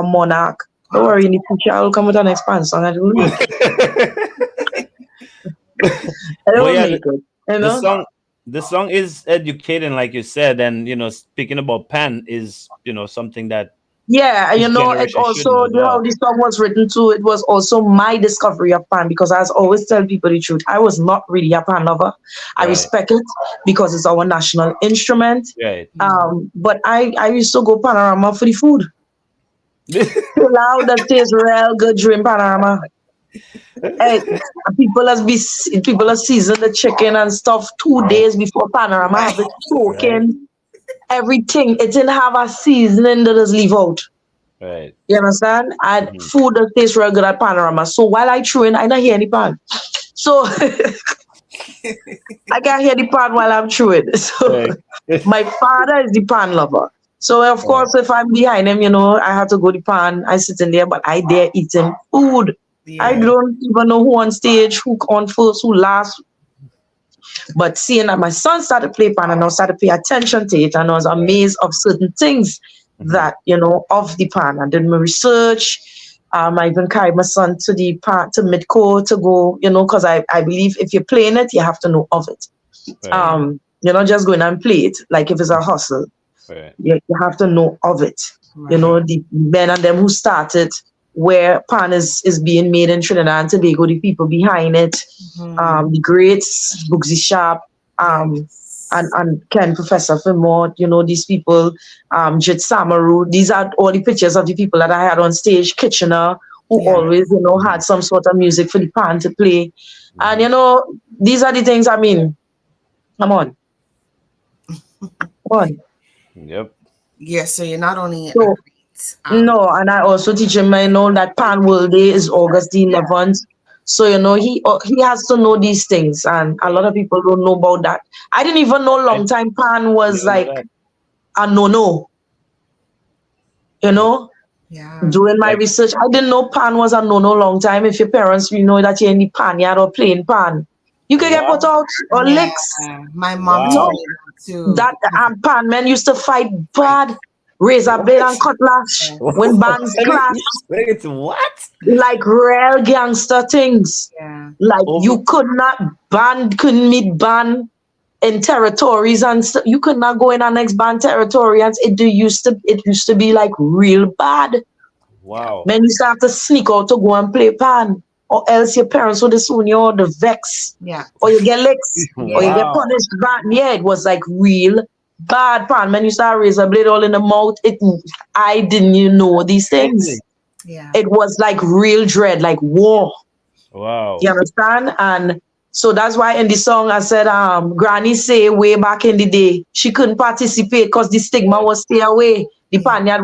monarch. Don't worry, in the future I'll come with an next pan song. I don't know. I don't make it. You know? The song is educating, like you said, and speaking about pan is something that it also how the song was written too. It was also my discovery of pan because I always tell people the truth. I was not really a pan lover. I respect it because it's our national instrument. Right. But I used to go Panorama for the food. Loud that tastes real good during Panorama. Hey, people are season the chicken and stuff 2 days before Panorama have it soaking. Everything. It didn't have a seasoning that just leave out. Right. You understand? And food that tastes real good at Panorama. So while I chew in, I don't hear any pan. So I can't hear the pan while I'm chewing. So my father is the pan lover. So of course, if I'm behind him, I have to go the pan. I sit in there, but I dare eating food. Yeah. I don't even know who on stage, who on first, who last. But seeing that my son started play pan and I started to pay attention to it, and I was amazed of certain things that, of the pan. I did my research. I even carried my son to the part to Midco to go, because I believe if you're playing it, you have to know of it. Right. You're not just going and play it like if it's a hustle. Right. You have to know of it. Right. The men and them who started where pan is being made in Trinidad and Tobago, the people behind it, the greats, Bugsy Sharp, and Ken Professor Fimort, these people, Jit Samaru, these are all the pictures of the people that I had on stage, Kitchener, who always, had some sort of music for the pan to play. And, these are the things, come on. Come on. Yep. Yeah, so you're not only no, and I also teach him, that Pan World Day is August the 11th. So, he has to know these things, and a lot of people don't know about that. I didn't even know long time Pan was like a no-no. Yeah. Doing my research, I didn't know Pan was a no-no long time. If your parents, that you're in the pan yard or playing pan, you can get put out or licks. My mom told me too. That pan men used to fight bad. Razor blade and cutlass when bands clash. What? Like real gangster things. Yeah. Like you couldn't meet ban in territories and you could not go in our next band territory, and it used to be like real bad. Wow. Men used to have to sneak out to go and play pan, or else your parents would disown you or the vex. Yeah. Or you get licks. Or you get punished bad. Yeah, it was like real bad pan. Man, you start razor blade all in the mouth. I didn't even know these things. Yeah. It was like real dread, like war. Wow. You understand? And so that's why in the song I said, Granny say way back in the day, she couldn't participate because the stigma was stay away. The panyard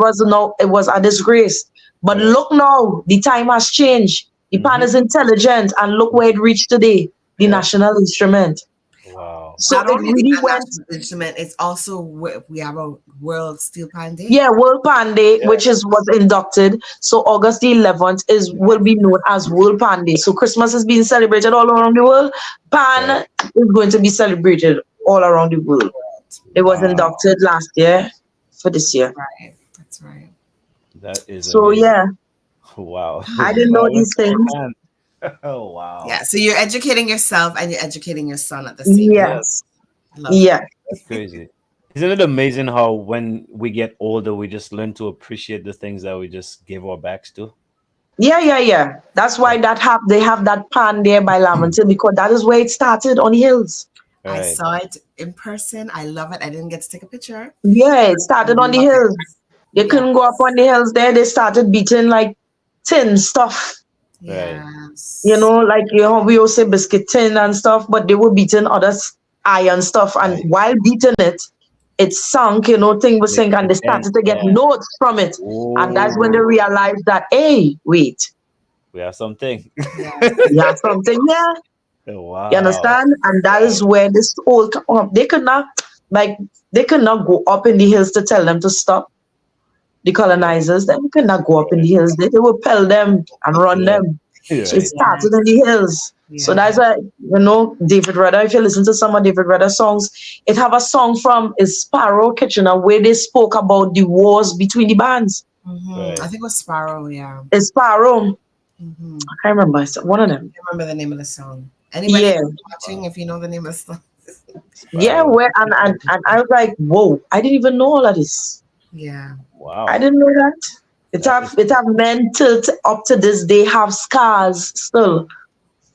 it was a disgrace. But look now, the time has changed. The pan is intelligent, and look where it reached today, the national instrument. Wow. So not it only really the went instrument, it's also we have a World Steel Pan Day. Yeah, World Pan Day, which was inducted. So August the 11th will be known as World Pan Day. So Christmas is being celebrated all around the world. Pan is going to be celebrated all around the world. It was inducted last year for this year. Right, that's right. That is so amazing. Yeah. Wow. I didn't know these things. Oh wow. Yeah, so you're educating yourself and you're educating your son at the same time. Yeah. That's crazy. Isn't it amazing how when we get older, we just learn to appreciate the things that we just gave our backs to? Yeah. That's why they have that pan there by Lamington, because that is where it started, on the hills. Right. I saw it in person. I love it. I didn't get to take a picture. Yeah, it started on the hills. They couldn't go up on the hills there. They started beating like tin stuff. Yes. Like we all say biscuit tin and stuff, but they were beating other iron stuff, and while beating it sunk, thing was sink, and they started to get notes from it. Ooh. And that's when they realized that, hey, wait, we have something. We have something, yeah. Oh, wow. You understand? And that is where this whole they could not go up in the hills to tell them to stop. The colonizers, they could not go up in the hills. They would pell them and run them. So it started in the hills. Yeah. So that's why, David Redder, if you listen to some of David Redder's songs, it have a song from Sparrow Kitchener where they spoke about the wars between the bands. Mm-hmm. Right. I think it was Sparrow, yeah. It's Sparrow. Mm-hmm. I can't remember. It's one of them. I remember the name of the song. Anybody watching, if you know the name of the song. Yeah, and I was like, whoa, I didn't even know all of this. Yeah. Wow. I didn't know that. It have men till up to this day have scars still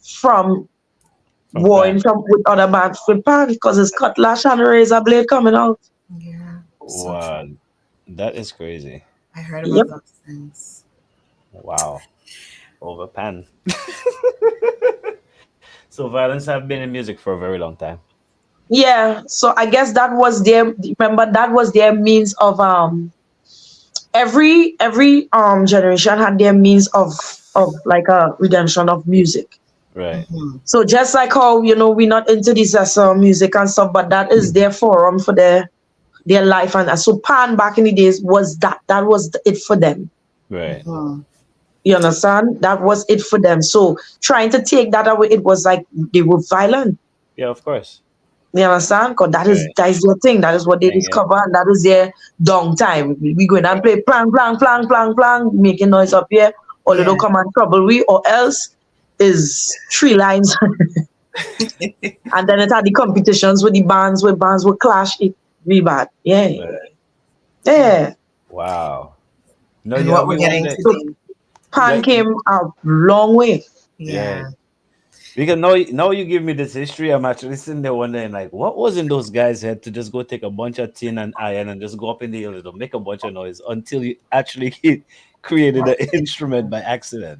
from warring with other bands with pan, because it's cutlass and razor blade coming out. Yeah. Wow. That is crazy. I heard about those things. Wow. over pan. So violence have been in music for a very long time. Yeah, so I guess that was their, remember, that was their means of every generation had their means of like a redemption of music. Right. So just like how, you know, we're not into this music and stuff, but that is their forum for their life. And so pan back in the days was that was it for them. Right. You understand? That was it for them. So trying to take that away, it was like they were violent. Yeah, of course. You understand? Because that is their thing. That is what they discover, and that is their downtime. We go in and play plang, plang, plang, plang, plang, making noise up here, or they don't come and trouble we, or else is 3 lines. And then it had the competitions with the bands, where bands would clash. It really bad. Yeah. Yeah. Wow. No, and what we're getting today. Pan came a long way. Yeah. Because now you give me this history, I'm actually sitting there wondering, like, what was in those guys' head to just go take a bunch of tin and iron and just go up in the hill to make a bunch of noise until you actually created an instrument by accident?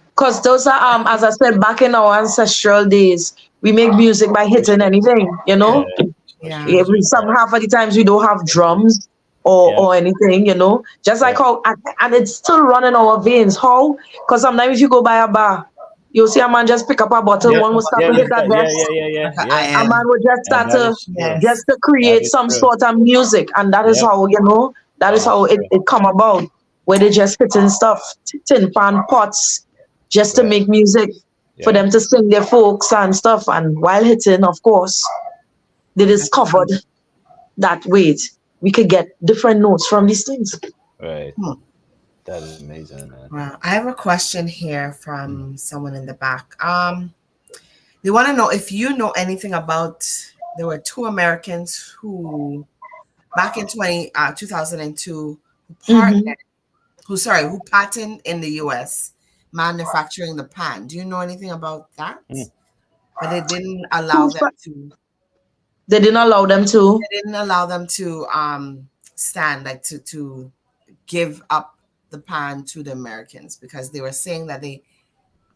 Because those are, as I said, back in our ancestral days, we make music by hitting anything, you know? Yeah. Half of the times we don't have drums or anything, you know? Just like how, and it's still running our veins. How? Because sometimes if you go by a bar, you'll see a man just pick up a bottle, one will start to hit that desk. A man will just start to create some sort of music. And that is how, you know, that is how it come about. Where they just hitting stuff, tin pan pots, just to make music for them to sing their folks and stuff. And while hitting, of course, they discovered that, wait, we could get different notes from these things. Right. That is amazing, man. Wow. I have a question here from someone in the back. They want to know if you know anything about, there were 2 Americans who, back in 2002, who patented in the US manufacturing the pan. Do you know anything about that? But they didn't allow them to. They didn't allow them to. They didn't allow them to stand, like to give up the pan to the Americans, because they were saying that they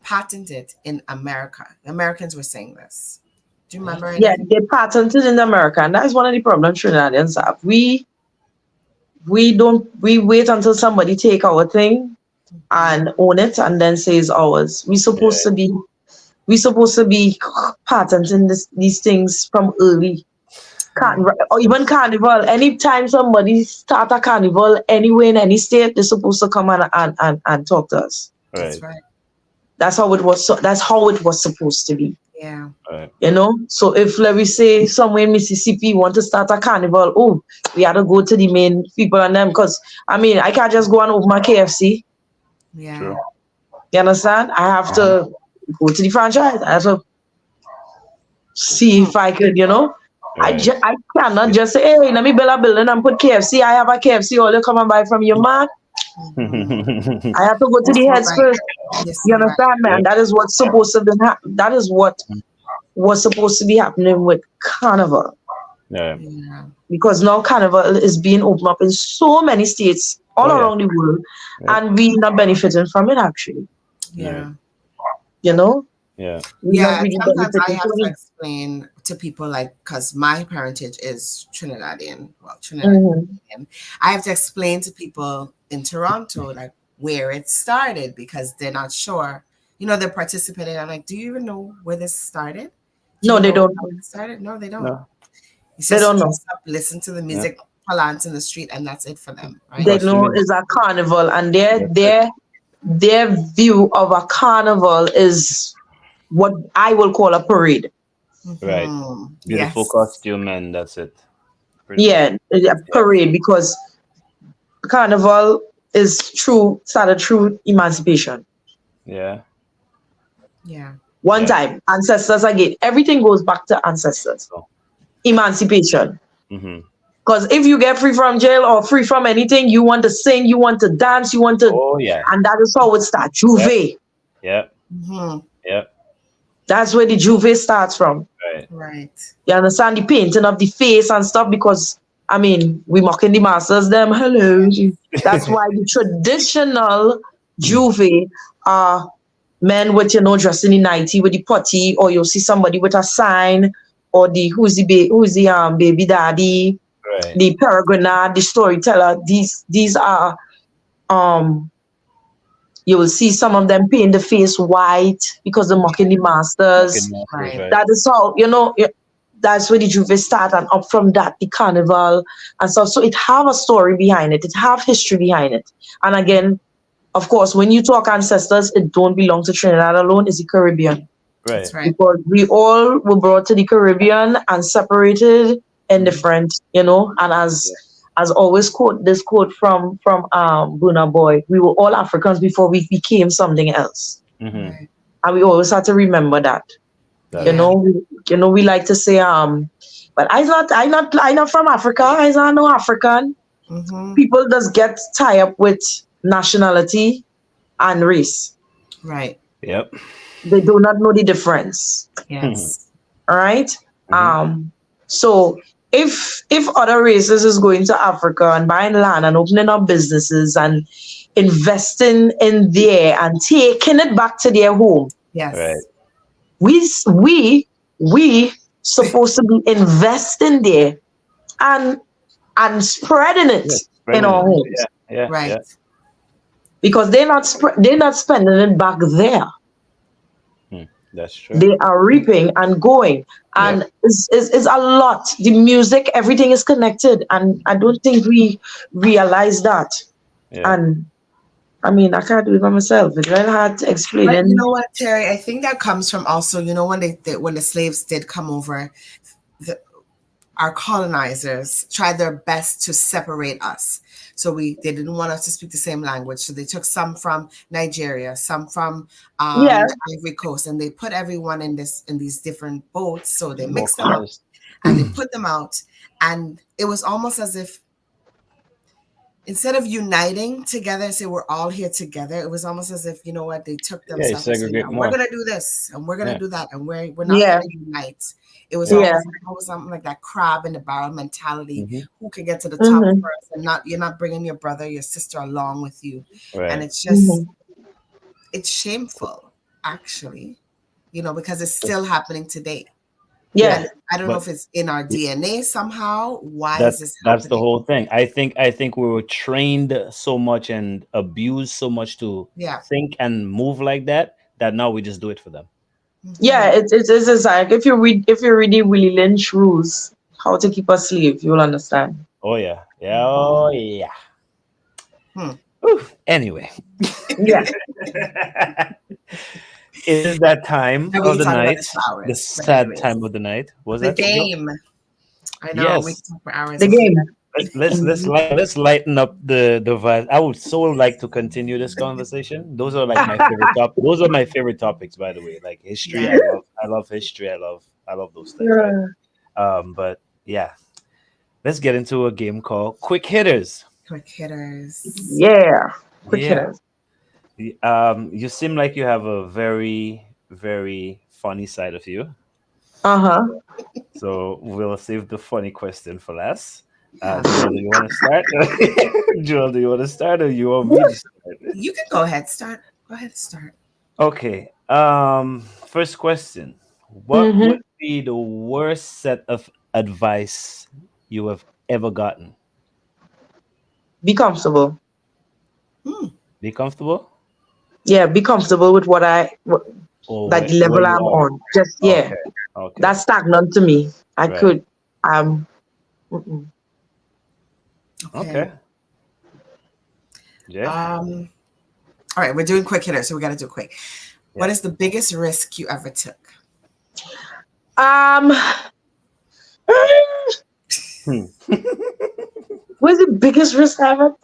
patented in America. The Americans were saying this. Do you remember anything? Yeah, they patented in America, and that is one of the problems Trinidadians have. We wait until somebody take our thing and own it and then say it's ours. We supposed to be patenting these things from early. Or even carnival. Anytime somebody start a carnival anywhere in any state, they're supposed to come and talk to us. That's right. That's how it was. That's how it was supposed to be. Yeah. Right. You know. So if, let me say, somewhere in Mississippi want to start a carnival, we had to go to the main people and them, because I mean, I can't just go and open my KFC. Yeah. True. You understand? I have to go to the franchise. I have to see if I could, you know. Right. I cannot just say, hey, let me build a building and put KFC. I have a KFC, all you come and buy from your man. I have to go to the heads first. You understand, man? That is what's supposed to be that is what was supposed to be happening with Carnival. Yeah. Because now Carnival is being opened up in so many states all around the world, and we not benefiting from it actually. Yeah. You know? Yeah. Sometimes I have to explain to people, like, because my parentage is Trinidadian. Well, Trinidadian. I have to explain to people in Toronto, like, where it started, because they're not sure. You know, they're participating. I'm like, do you even know where this started? No, they don't. Where it started? No, they don't. No. They don't know. Listen to the music, palance in the street, and that's it for them. Right? They know it's a carnival, and their view of a carnival is what I will call a parade. Right. Beautiful costume, and that's it. A parade, because Carnival started through emancipation. Yeah. One time, ancestors again. Everything goes back to ancestors. Emancipation. Because if you get free from jail or free from anything, you want to sing, you want to dance, you want to. And that is how it starts. Juve. Yeah. That's where the Juve starts from. Right. You understand? The painting of the face and stuff, because I mean, we mocking the masters, them. Hello. That's why the traditional Juve are men with, dressing in 90 with the potty, or you'll see somebody with a sign, or who's the baby daddy, right. the peregrinator, the storyteller. These are you will see some of them paint the face white because they're mocking the masters. Right. That is how, that's where the Juve start, and up from that, the carnival and stuff. So it have a story behind it. It have history behind it. And again, of course, when you talk ancestors, it don't belong to Trinidad alone, it's the Caribbean. Right. That's right. Because we all were brought to the Caribbean and separated in different, and as always this quote from Burna Boy, we were all Africans before we became something else. Mm-hmm. And we always have to remember that. We like to say, but I'm not from Africa. I'm no African. Mm-hmm. People just get tied up with nationality and race. Right. Yep. They do not know the difference. Yes. All right. So if other races is going to Africa and buying land and opening up businesses and investing in there and taking it back to their home. Yes. Right. We supposed to be investing there and spreading it in our homes. Yeah. Right. Yeah. Because they're not spending it back there. That's true. They are reaping and going, and it's a lot. The music, everything is connected, and I don't think we realize that. Yeah. And I mean, I can't do it by myself. It's very hard to explain. But you know what, Terry? I think that comes from also, when the slaves did come over, our colonizers tried their best to separate us. So they didn't want us to speak the same language. So they took some from Nigeria, some from the Ivory Coast, and they put everyone in these different boats. So they mixed them up and they put them out. And it was almost as if instead of uniting together, say we're all here together, it was almost as if, they took themselves and said, we're going to do this and we're going to do that. And we're not going to unite. It was always something like that crab in the barrel mentality. Who can get to the top first, and you're not bringing your brother, your sister along with you. Right. And it's just, it's shameful, actually, because it's still happening today. Yeah. And I don't know if it's in our DNA somehow. Why is this happening? That's the whole thing. I think we were trained so much and abused so much to think and move like that now we just do it for them. Yeah, it's like if you read the Willie Lynch rules, how to keep a slave, you'll understand. Oh yeah. Oh yeah. Anyway. Yeah. Is that time of the night? The sad time of the night. Was the that game? I know. Yes. We can talk for hours. The game. Let's lighten up the vibe. I would so like to continue this conversation. Those are like my favorite topics. Those are my favorite topics, by the way. Like history. Yeah. I love history. I love those things. Right? But yeah, let's get into a game called Quick Hitters. Quick Hitters. Yeah. Quick hitters. You seem like you have a very, very funny side of you. So we'll save the funny question for last. Joel, do you want to start? Joel, do you want to start, or you want me to start? You can go ahead. Start. Go ahead. Start. Okay. First question: what would be the worst set of advice you have ever gotten? Be comfortable. Be comfortable. Yeah, be comfortable with the level I'm on. Just Okay. That's stagnant to me. I could Okay. Yeah. All right, we're doing quick hitters, so we got to do quick. Yeah. What is the biggest risk you ever took? What's the biggest risk I ever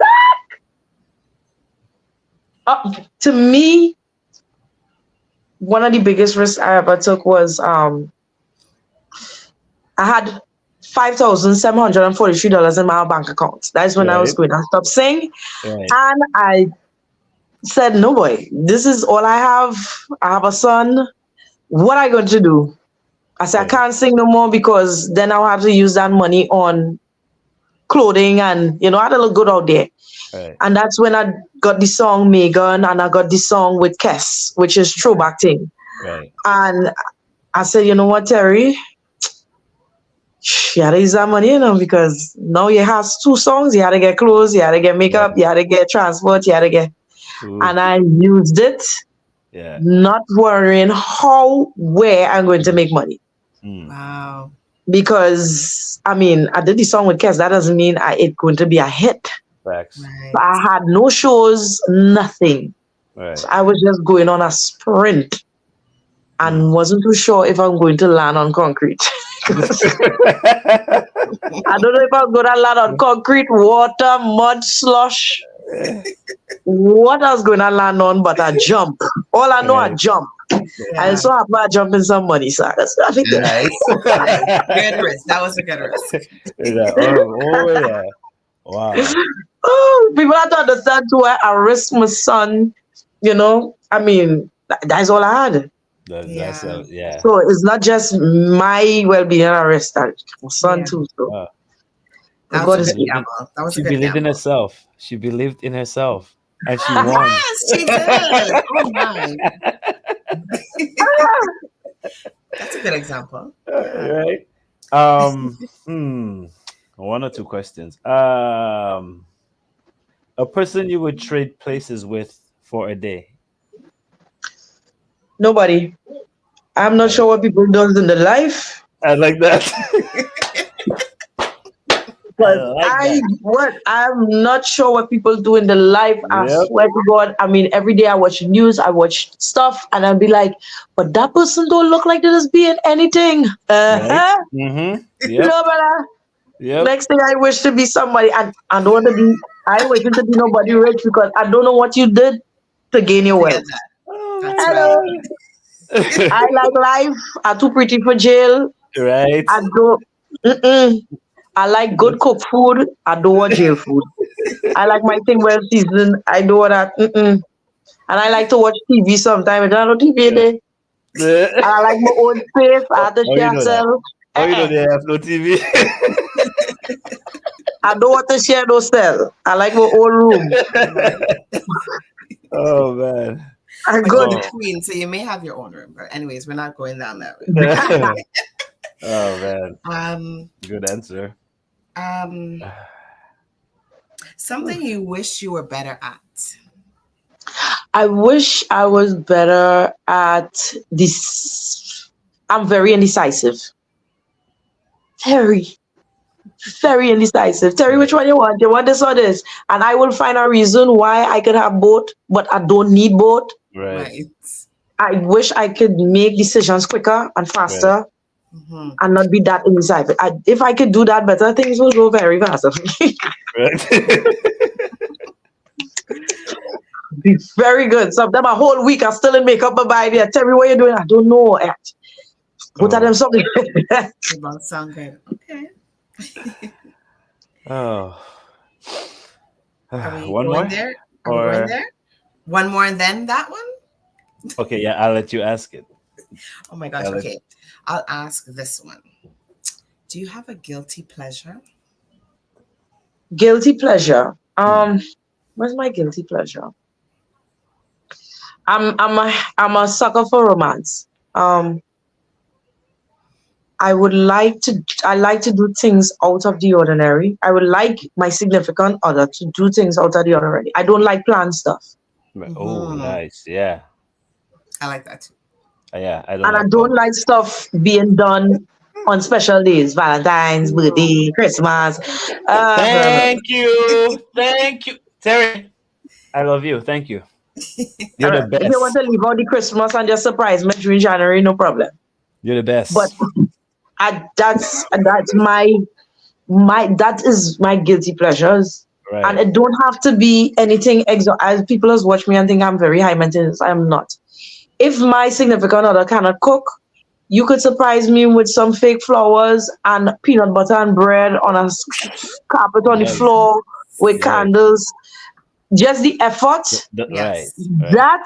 took? To me, one of the biggest risks I ever took was I had $5,743 in my bank account. That's when I was going to stop singing. Right. And I said, no boy, this is all I have. I have a son. What am I going to do? I said, I can't sing no more because then I'll have to use that money on clothing and, you know, I had to look good out there. Right. And that's when I got the song Megan and I got the song with Kes, which is throwback thing. Right. And I said, you know what, Terry? You had to use that money, you know, because now you have 2 songs. You had to get clothes, you had to get makeup, you had to get transport, you had to get... Ooh. And I used it, not worrying where I'm going to make money. Wow. Because, I mean, I did the song with Kes. That doesn't mean it's going to be a hit. Facts. Right. I had no shows, nothing. Right. So I was just going on a sprint and wasn't too sure if I'm going to land on concrete. I don't know if I'm going to land on concrete, water, mud, slush. What I was going to land on, but I jump. All I know, I jump. I so happy I jump in some money, so I think nice. Good risk. That was a good risk. Yeah. Wow. Oh, people have to understand too. I risk my son. You know, I mean, that's all I had. So it's not just my well-being I risk that. My son too. So. That was a good gamble. That was a good believed gamble. in herself. She believed in herself, and she won. Yes, she did. Oh my. That's a good example. Right. 1 or 2 questions. A person you would trade places with for a day? Nobody. I'm not sure what people do in the life. I like that. But I'm not sure what people do in the life. I swear to God. I mean, every day I watch news, I watch stuff, and I'll be like, but that person don't look like they're just being anything. Right. Mm-hmm. You know, but Yep. next thing I wish to be somebody, and I don't want to be, I wish to be nobody rich because I don't know what you did to gain your wealth. That's right. I like life. I'm too pretty for jail. Right. I don't. I like good cooked food. I don't want jail food. I like my thing well seasoned. I don't want that. And I like to watch TV sometimes. I don't have no TV there. And I like my own space. I have to share myself. Oh, you know they have no TV. I don't want to share no cell. I like my own room. Oh man. I'm But good. you're a queen, so you may have your own room. But anyways, we're not going down that way. Oh man. Good answer. Something you wish you were better at. I wish I was better at this. I'm very indecisive. Very indecisive. Terry, which one you want? You want this or this? And I will find a reason why I could have both, but I don't need both. Right. I wish I could make decisions quicker and faster and not be that indecisive. If I could do that better, things will go very fast. Be very good. Sometimes a whole week I'm still in makeup, but by there, Terry, what you doing? I don't know. Both of them something. They both sound good. Okay. One more? There? Are we going there? One more and then that one? Okay, yeah, I'll let you ask it. Oh my gosh, okay. I'll ask this one. Do you have a guilty pleasure? Guilty pleasure. Where's my guilty pleasure? I'm a sucker for romance. I like to do things out of the ordinary. I would like my significant other to do things out of the ordinary. I don't like planned stuff. Oh, nice. Yeah. I like that too. Yeah, I don't like stuff being done on special days, Valentine's, birthday, Christmas. Thank you, Terry. I love you. Thank you. You're the best. If you want to leave out the Christmas and just surprise me during January, no problem. You're the best. But that's my that is my guilty pleasures. Right. And it don't have to be anything as people has watched me and think I'm very high maintenance. I'm not. If my significant other cannot cook, you could surprise me with some fake flowers and peanut butter and bread on a carpet on the floor with candles. Just the effort. Right. That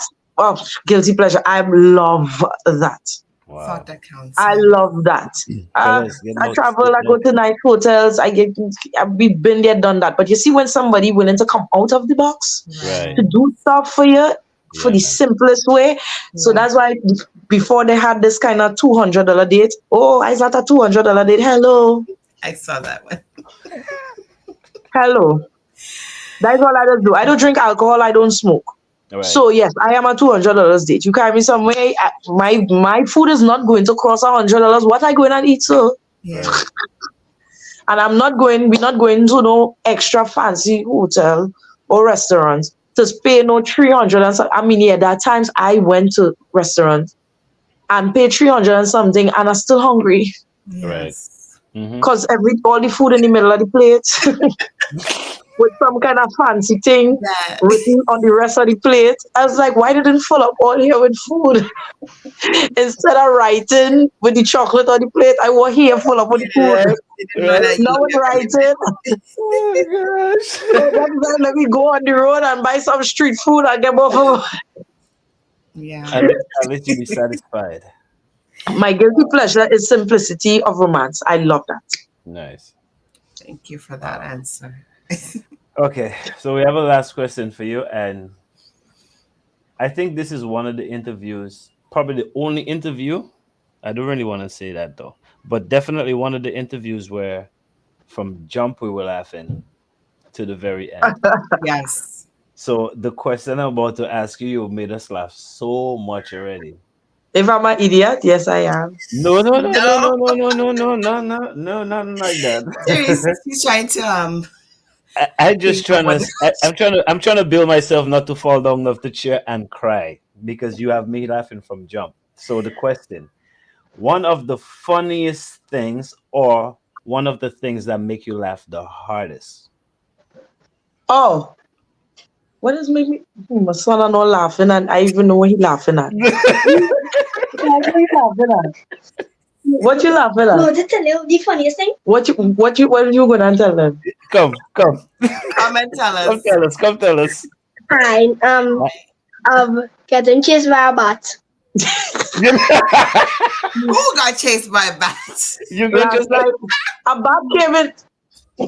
guilty pleasure. I love that. Wow. Thought that counts. I love that. I travel, I go to nice hotels. We've been there, done that. But you see, when somebody willing to come out of the box Right. to do stuff for you for the simplest way. So that's why before they had this kind of $200 date. Oh, I got a $200 date. Hello. I saw that one. Hello. That's all I do. I don't drink alcohol. I don't smoke. Right. So yes, I am a $200 date. You carry me somewhere. My food is not going to cost $100. What I going and eat, so? Yeah. And we're not going to no extra fancy hotel or restaurants to pay no 300 and something. I mean, yeah, there are times I went to restaurants and paid 300 and something, and I'm still hungry. Yes. Right. Because all the food in the middle of the plate. With some kind of fancy thing written on the rest of the plate. I was like, why didn't fill up all here with food? Instead of writing with the chocolate on the plate, I want here full up with the food. Now with writing. Oh my gosh. So let me go on the road and buy some street food and get more food. Yeah. I'll let you be satisfied. My guilty pleasure is simplicity of romance. I love that. Nice. Thank you for that answer. Okay, so we have a last question for you, and I think this is one of the interviews, probably the only interview. I don't really want to say that though, but definitely one of the interviews where from jump we were laughing to the very end. Yes. So the question I'm about to ask you made us laugh so much already. If I'm an idiot, yes I am. No, nothing like that. He's trying to I'm trying to build myself not to fall down off the chair and cry because you have me laughing from jump. So the question, one of the funniest things or one of the things that make you laugh the hardest? Oh, what is making my son are not laughing and I even know what he's laughing at. What you laughing at? No, just tell you the funniest thing. What are you gonna tell them? Come. Come and tell us. Come tell us. Fine. Getting chased by a bat. Who got chased by a bat? You got just like a bat came in. A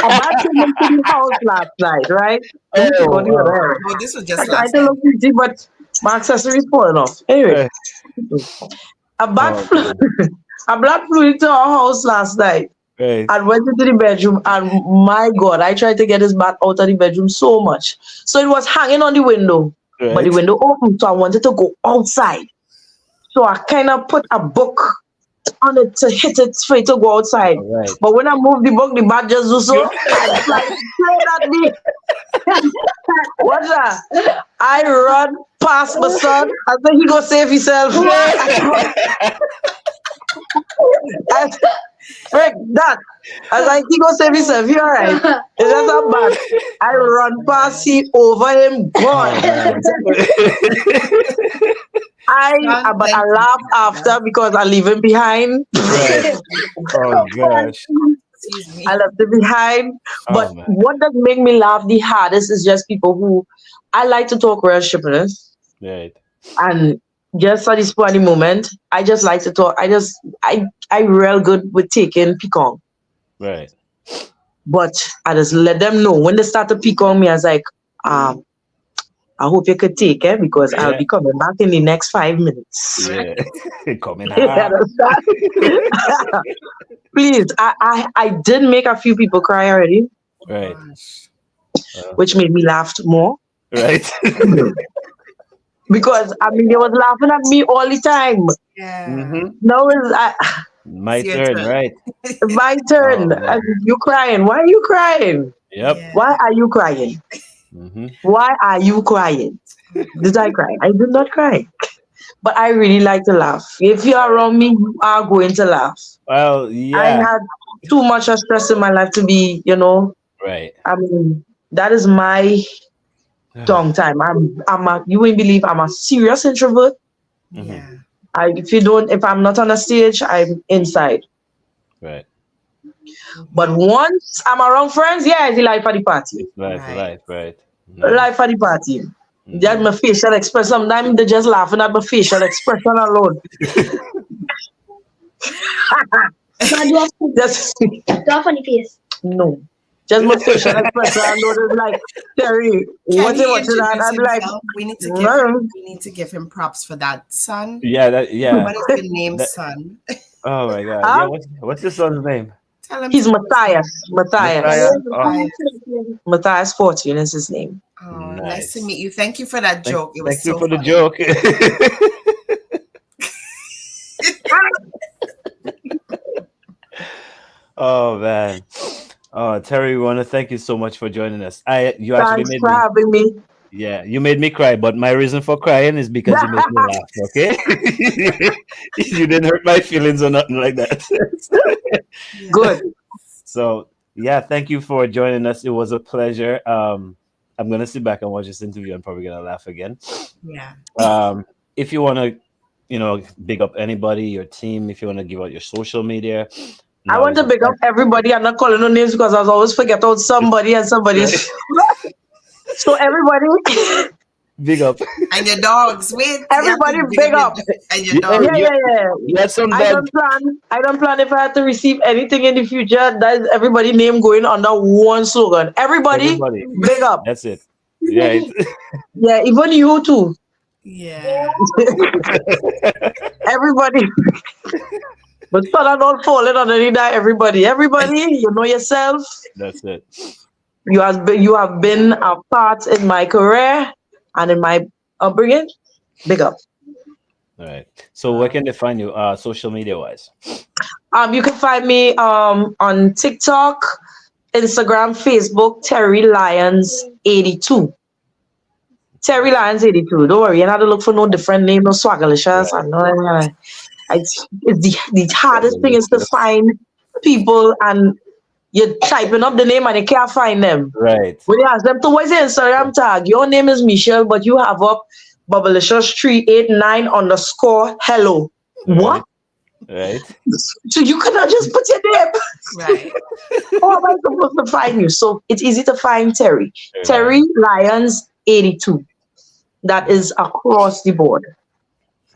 bat came into the house last night, right? Oh, this was just last night. Look easy, but my accessories falling off. Anyway, a bat flew into our house last night. Right. And went into the bedroom, and my God, I tried to get this bat out of the bedroom so much. So it was hanging on the window, but the window opened, so I wanted to go outside. So I kind of put a book on it to hit it straight to go outside. Right. But when I moved the book, the bat just do so. It's like straight at me. What's that? I run past my son. I think he go save himself. Frick, that. I was like, he go save himself. He all right. It's just a bad. I run past, he over him, gone. But I laugh after because I leave him behind. Right. Oh gosh. I left it behind. But what does make me laugh the hardest is just people who I like to talk real shipness. Right. And just at this point in the moment, I just like to talk. I real good with taking pick on. Right. But I just let them know when they start to pick on me, I was like, I hope you could take it because I'll be coming back in the next 5 minutes. Yeah. Coming Please, I did make a few people cry already. Right. Which made me laugh more. Right. Because I mean they was laughing at me all the time. Yeah. Mm-hmm. Now it's my turn, right? My turn. You crying? Why are you crying? Yep. Yeah. Why are you crying? Mm-hmm. Why are you crying? Did I cry? I did not cry. But I really like to laugh. If you are around me, you are going to laugh. Well, yeah. I had too much of stress in my life to be, Right. I mean, that is my long time. You wouldn't believe I'm a serious introvert. Mm-hmm. Yeah. If I'm not on a stage, I'm inside. Right. But once I'm around friends, yeah, it's the life of the party. Life, Life of the party. That's my facial expression. Sometimes they're just laughing at my facial expression alone. Just Draw funny face. no. Just my facial expression alone is like, Terry, what you watching that? I'm like, we need to give him props for that son. Yeah, What is the name, son? Oh my God. Yeah, what's your son's name? Tell him he's Matthias. Matthias 14 is his name. Oh, nice to meet you. Thank you for that joke. It was Thank you so for the funny. joke. Oh man. Oh, Terry, we want to thank you so much for joining us. You actually Thanks made for having me. Yeah, you made me cry, but my reason for crying is because you made me laugh, okay? You didn't hurt my feelings or nothing like that. Good. So, yeah, thank you for joining us. It was a pleasure. I'm going to sit back and watch this interview. I'm probably going to laugh again. Yeah. If you want to, big up anybody, your team, if you want to give out your social media. I want to big up everybody. I'm not calling no names because I always forget out somebody and somebody. So everybody, big up. And your dogs. Wait. Everybody big up. And your dogs. Yeah. Yes, I don't plan if I have to receive anything in the future. That is everybody name going under one slogan. Everybody. Big up. That's it. Yeah. Yeah, even you too. Yeah. Everybody. But so that don't fall in underneath that. Everybody, you know yourself. That's it. You have been a part in my career and in my upbringing. Big up. All right. So where can they find you, social media wise? You can find me on TikTok, Instagram, Facebook, Terri Lyons 82. Terri Lyons 82. Don't worry, you don't have to look for no different name, no swaggalicious. Right. It's the hardest thing is to find people, and you're typing up the name and you can't find them. Right. When you ask them to what's your Instagram tag, your name is Michelle, but you have up Bubblicious389_ hello. Right. What? Right. So you cannot just put your name. Right. How am I supposed to find you? So it's easy to find Terry. Terri Lyons 82. That is across the board.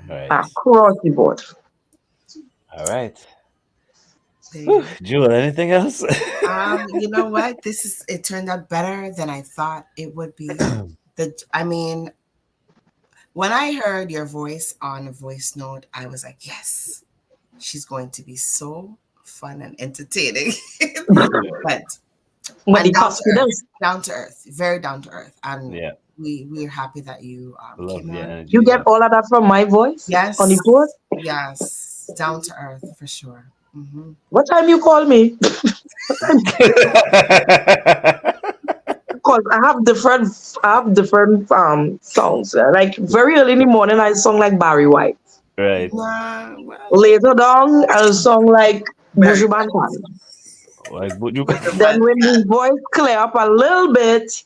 Right. Across the board. All right. Jewel, anything else? You know what? It turned out better than I thought it would be. When I heard your voice on a voice note, I was like, yes, she's going to be so fun and entertaining. But down to earth, very down to earth. And yeah. We're happy that you came on. You get all of that from my voice? Yes. On the board? Yes. Down to earth for sure. Mm-hmm. What time you call me? Because I have different songs. Like very early in the morning, I song like Barry White. Right. Later down, I song like Buju Banton. Then when his voice clear up a little bit,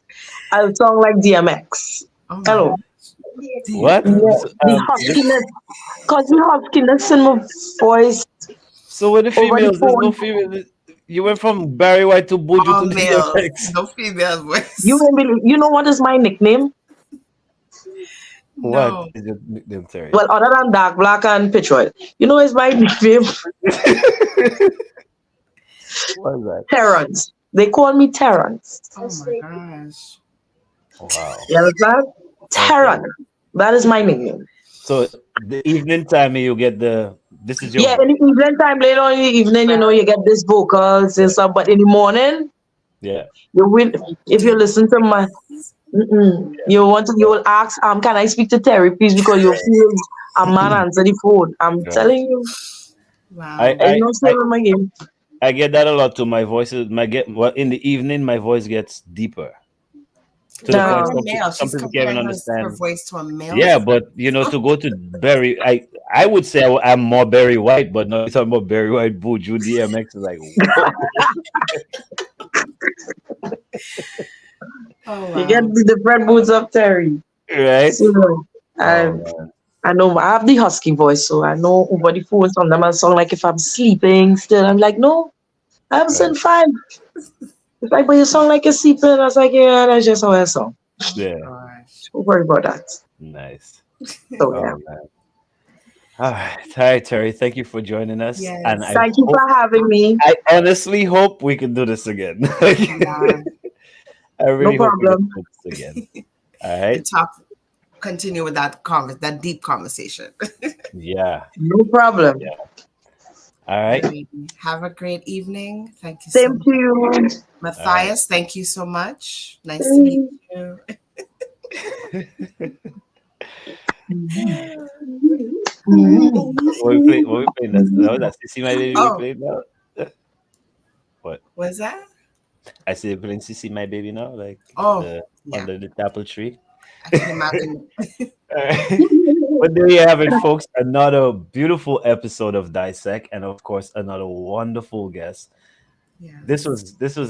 I'll song like DMX. Hello. What? The huskiness. Because the huskiness in my voice. So with the females, there's no female. You went from Barry White to Buju to DMX. No female voice. You know what is my nickname? What is your nickname, Terry? Well, other than Dark Black and Pitch White, you know it's my nickname. What is that? Terrence. They call me Terrence. Oh my gosh. Wow. You understand? Terrence. That is my nickname. So the evening time you get this is your in the evening time, later on in the evening, you get this vocals and stuff, but in the morning, yeah, you will, if you listen to my you will ask, can I speak to Terry, please? Because you feel a man answer the phone. I'm telling you. Wow. I get that a lot too. My voice is in the evening my voice gets deeper. To the point some people can't even understand her voice to a male. Yeah, but to go to Barry, I would say I'm more Barry White, but not talking about Barry White, Buju, DMX is like oh, wow. You get the different moods of Terry. Right. So, I know I have the husky voice, so I know over the phone sometimes I sound like if I'm sleeping still. I'm like, no, I'm still fine. It's like, but you sound like you're sleeping. I was like, yeah, that's just how I sound. Yeah. Don't worry about that. Nice. So yeah. Oh man. All right, Terry. Thank you for joining us. Yes. And Thank you for having me. I honestly hope we can do this again. Yeah. I really No hope we can problem. do this again. All right. Continue with that deep conversation. Yeah. No problem. Yeah. All right. Have a great evening. Thank you Same so to you. much. Matthias, thank you so much. Nice to meet you. What we playing this? No, that's Sissy My Baby we played now. What? What's that? I see you playing Sissy My Baby now, like yeah. under the apple tree. I can imagine. All right. But there you have it, folks. Another beautiful episode of Dissect, and of course, another wonderful guest. Yes. This was a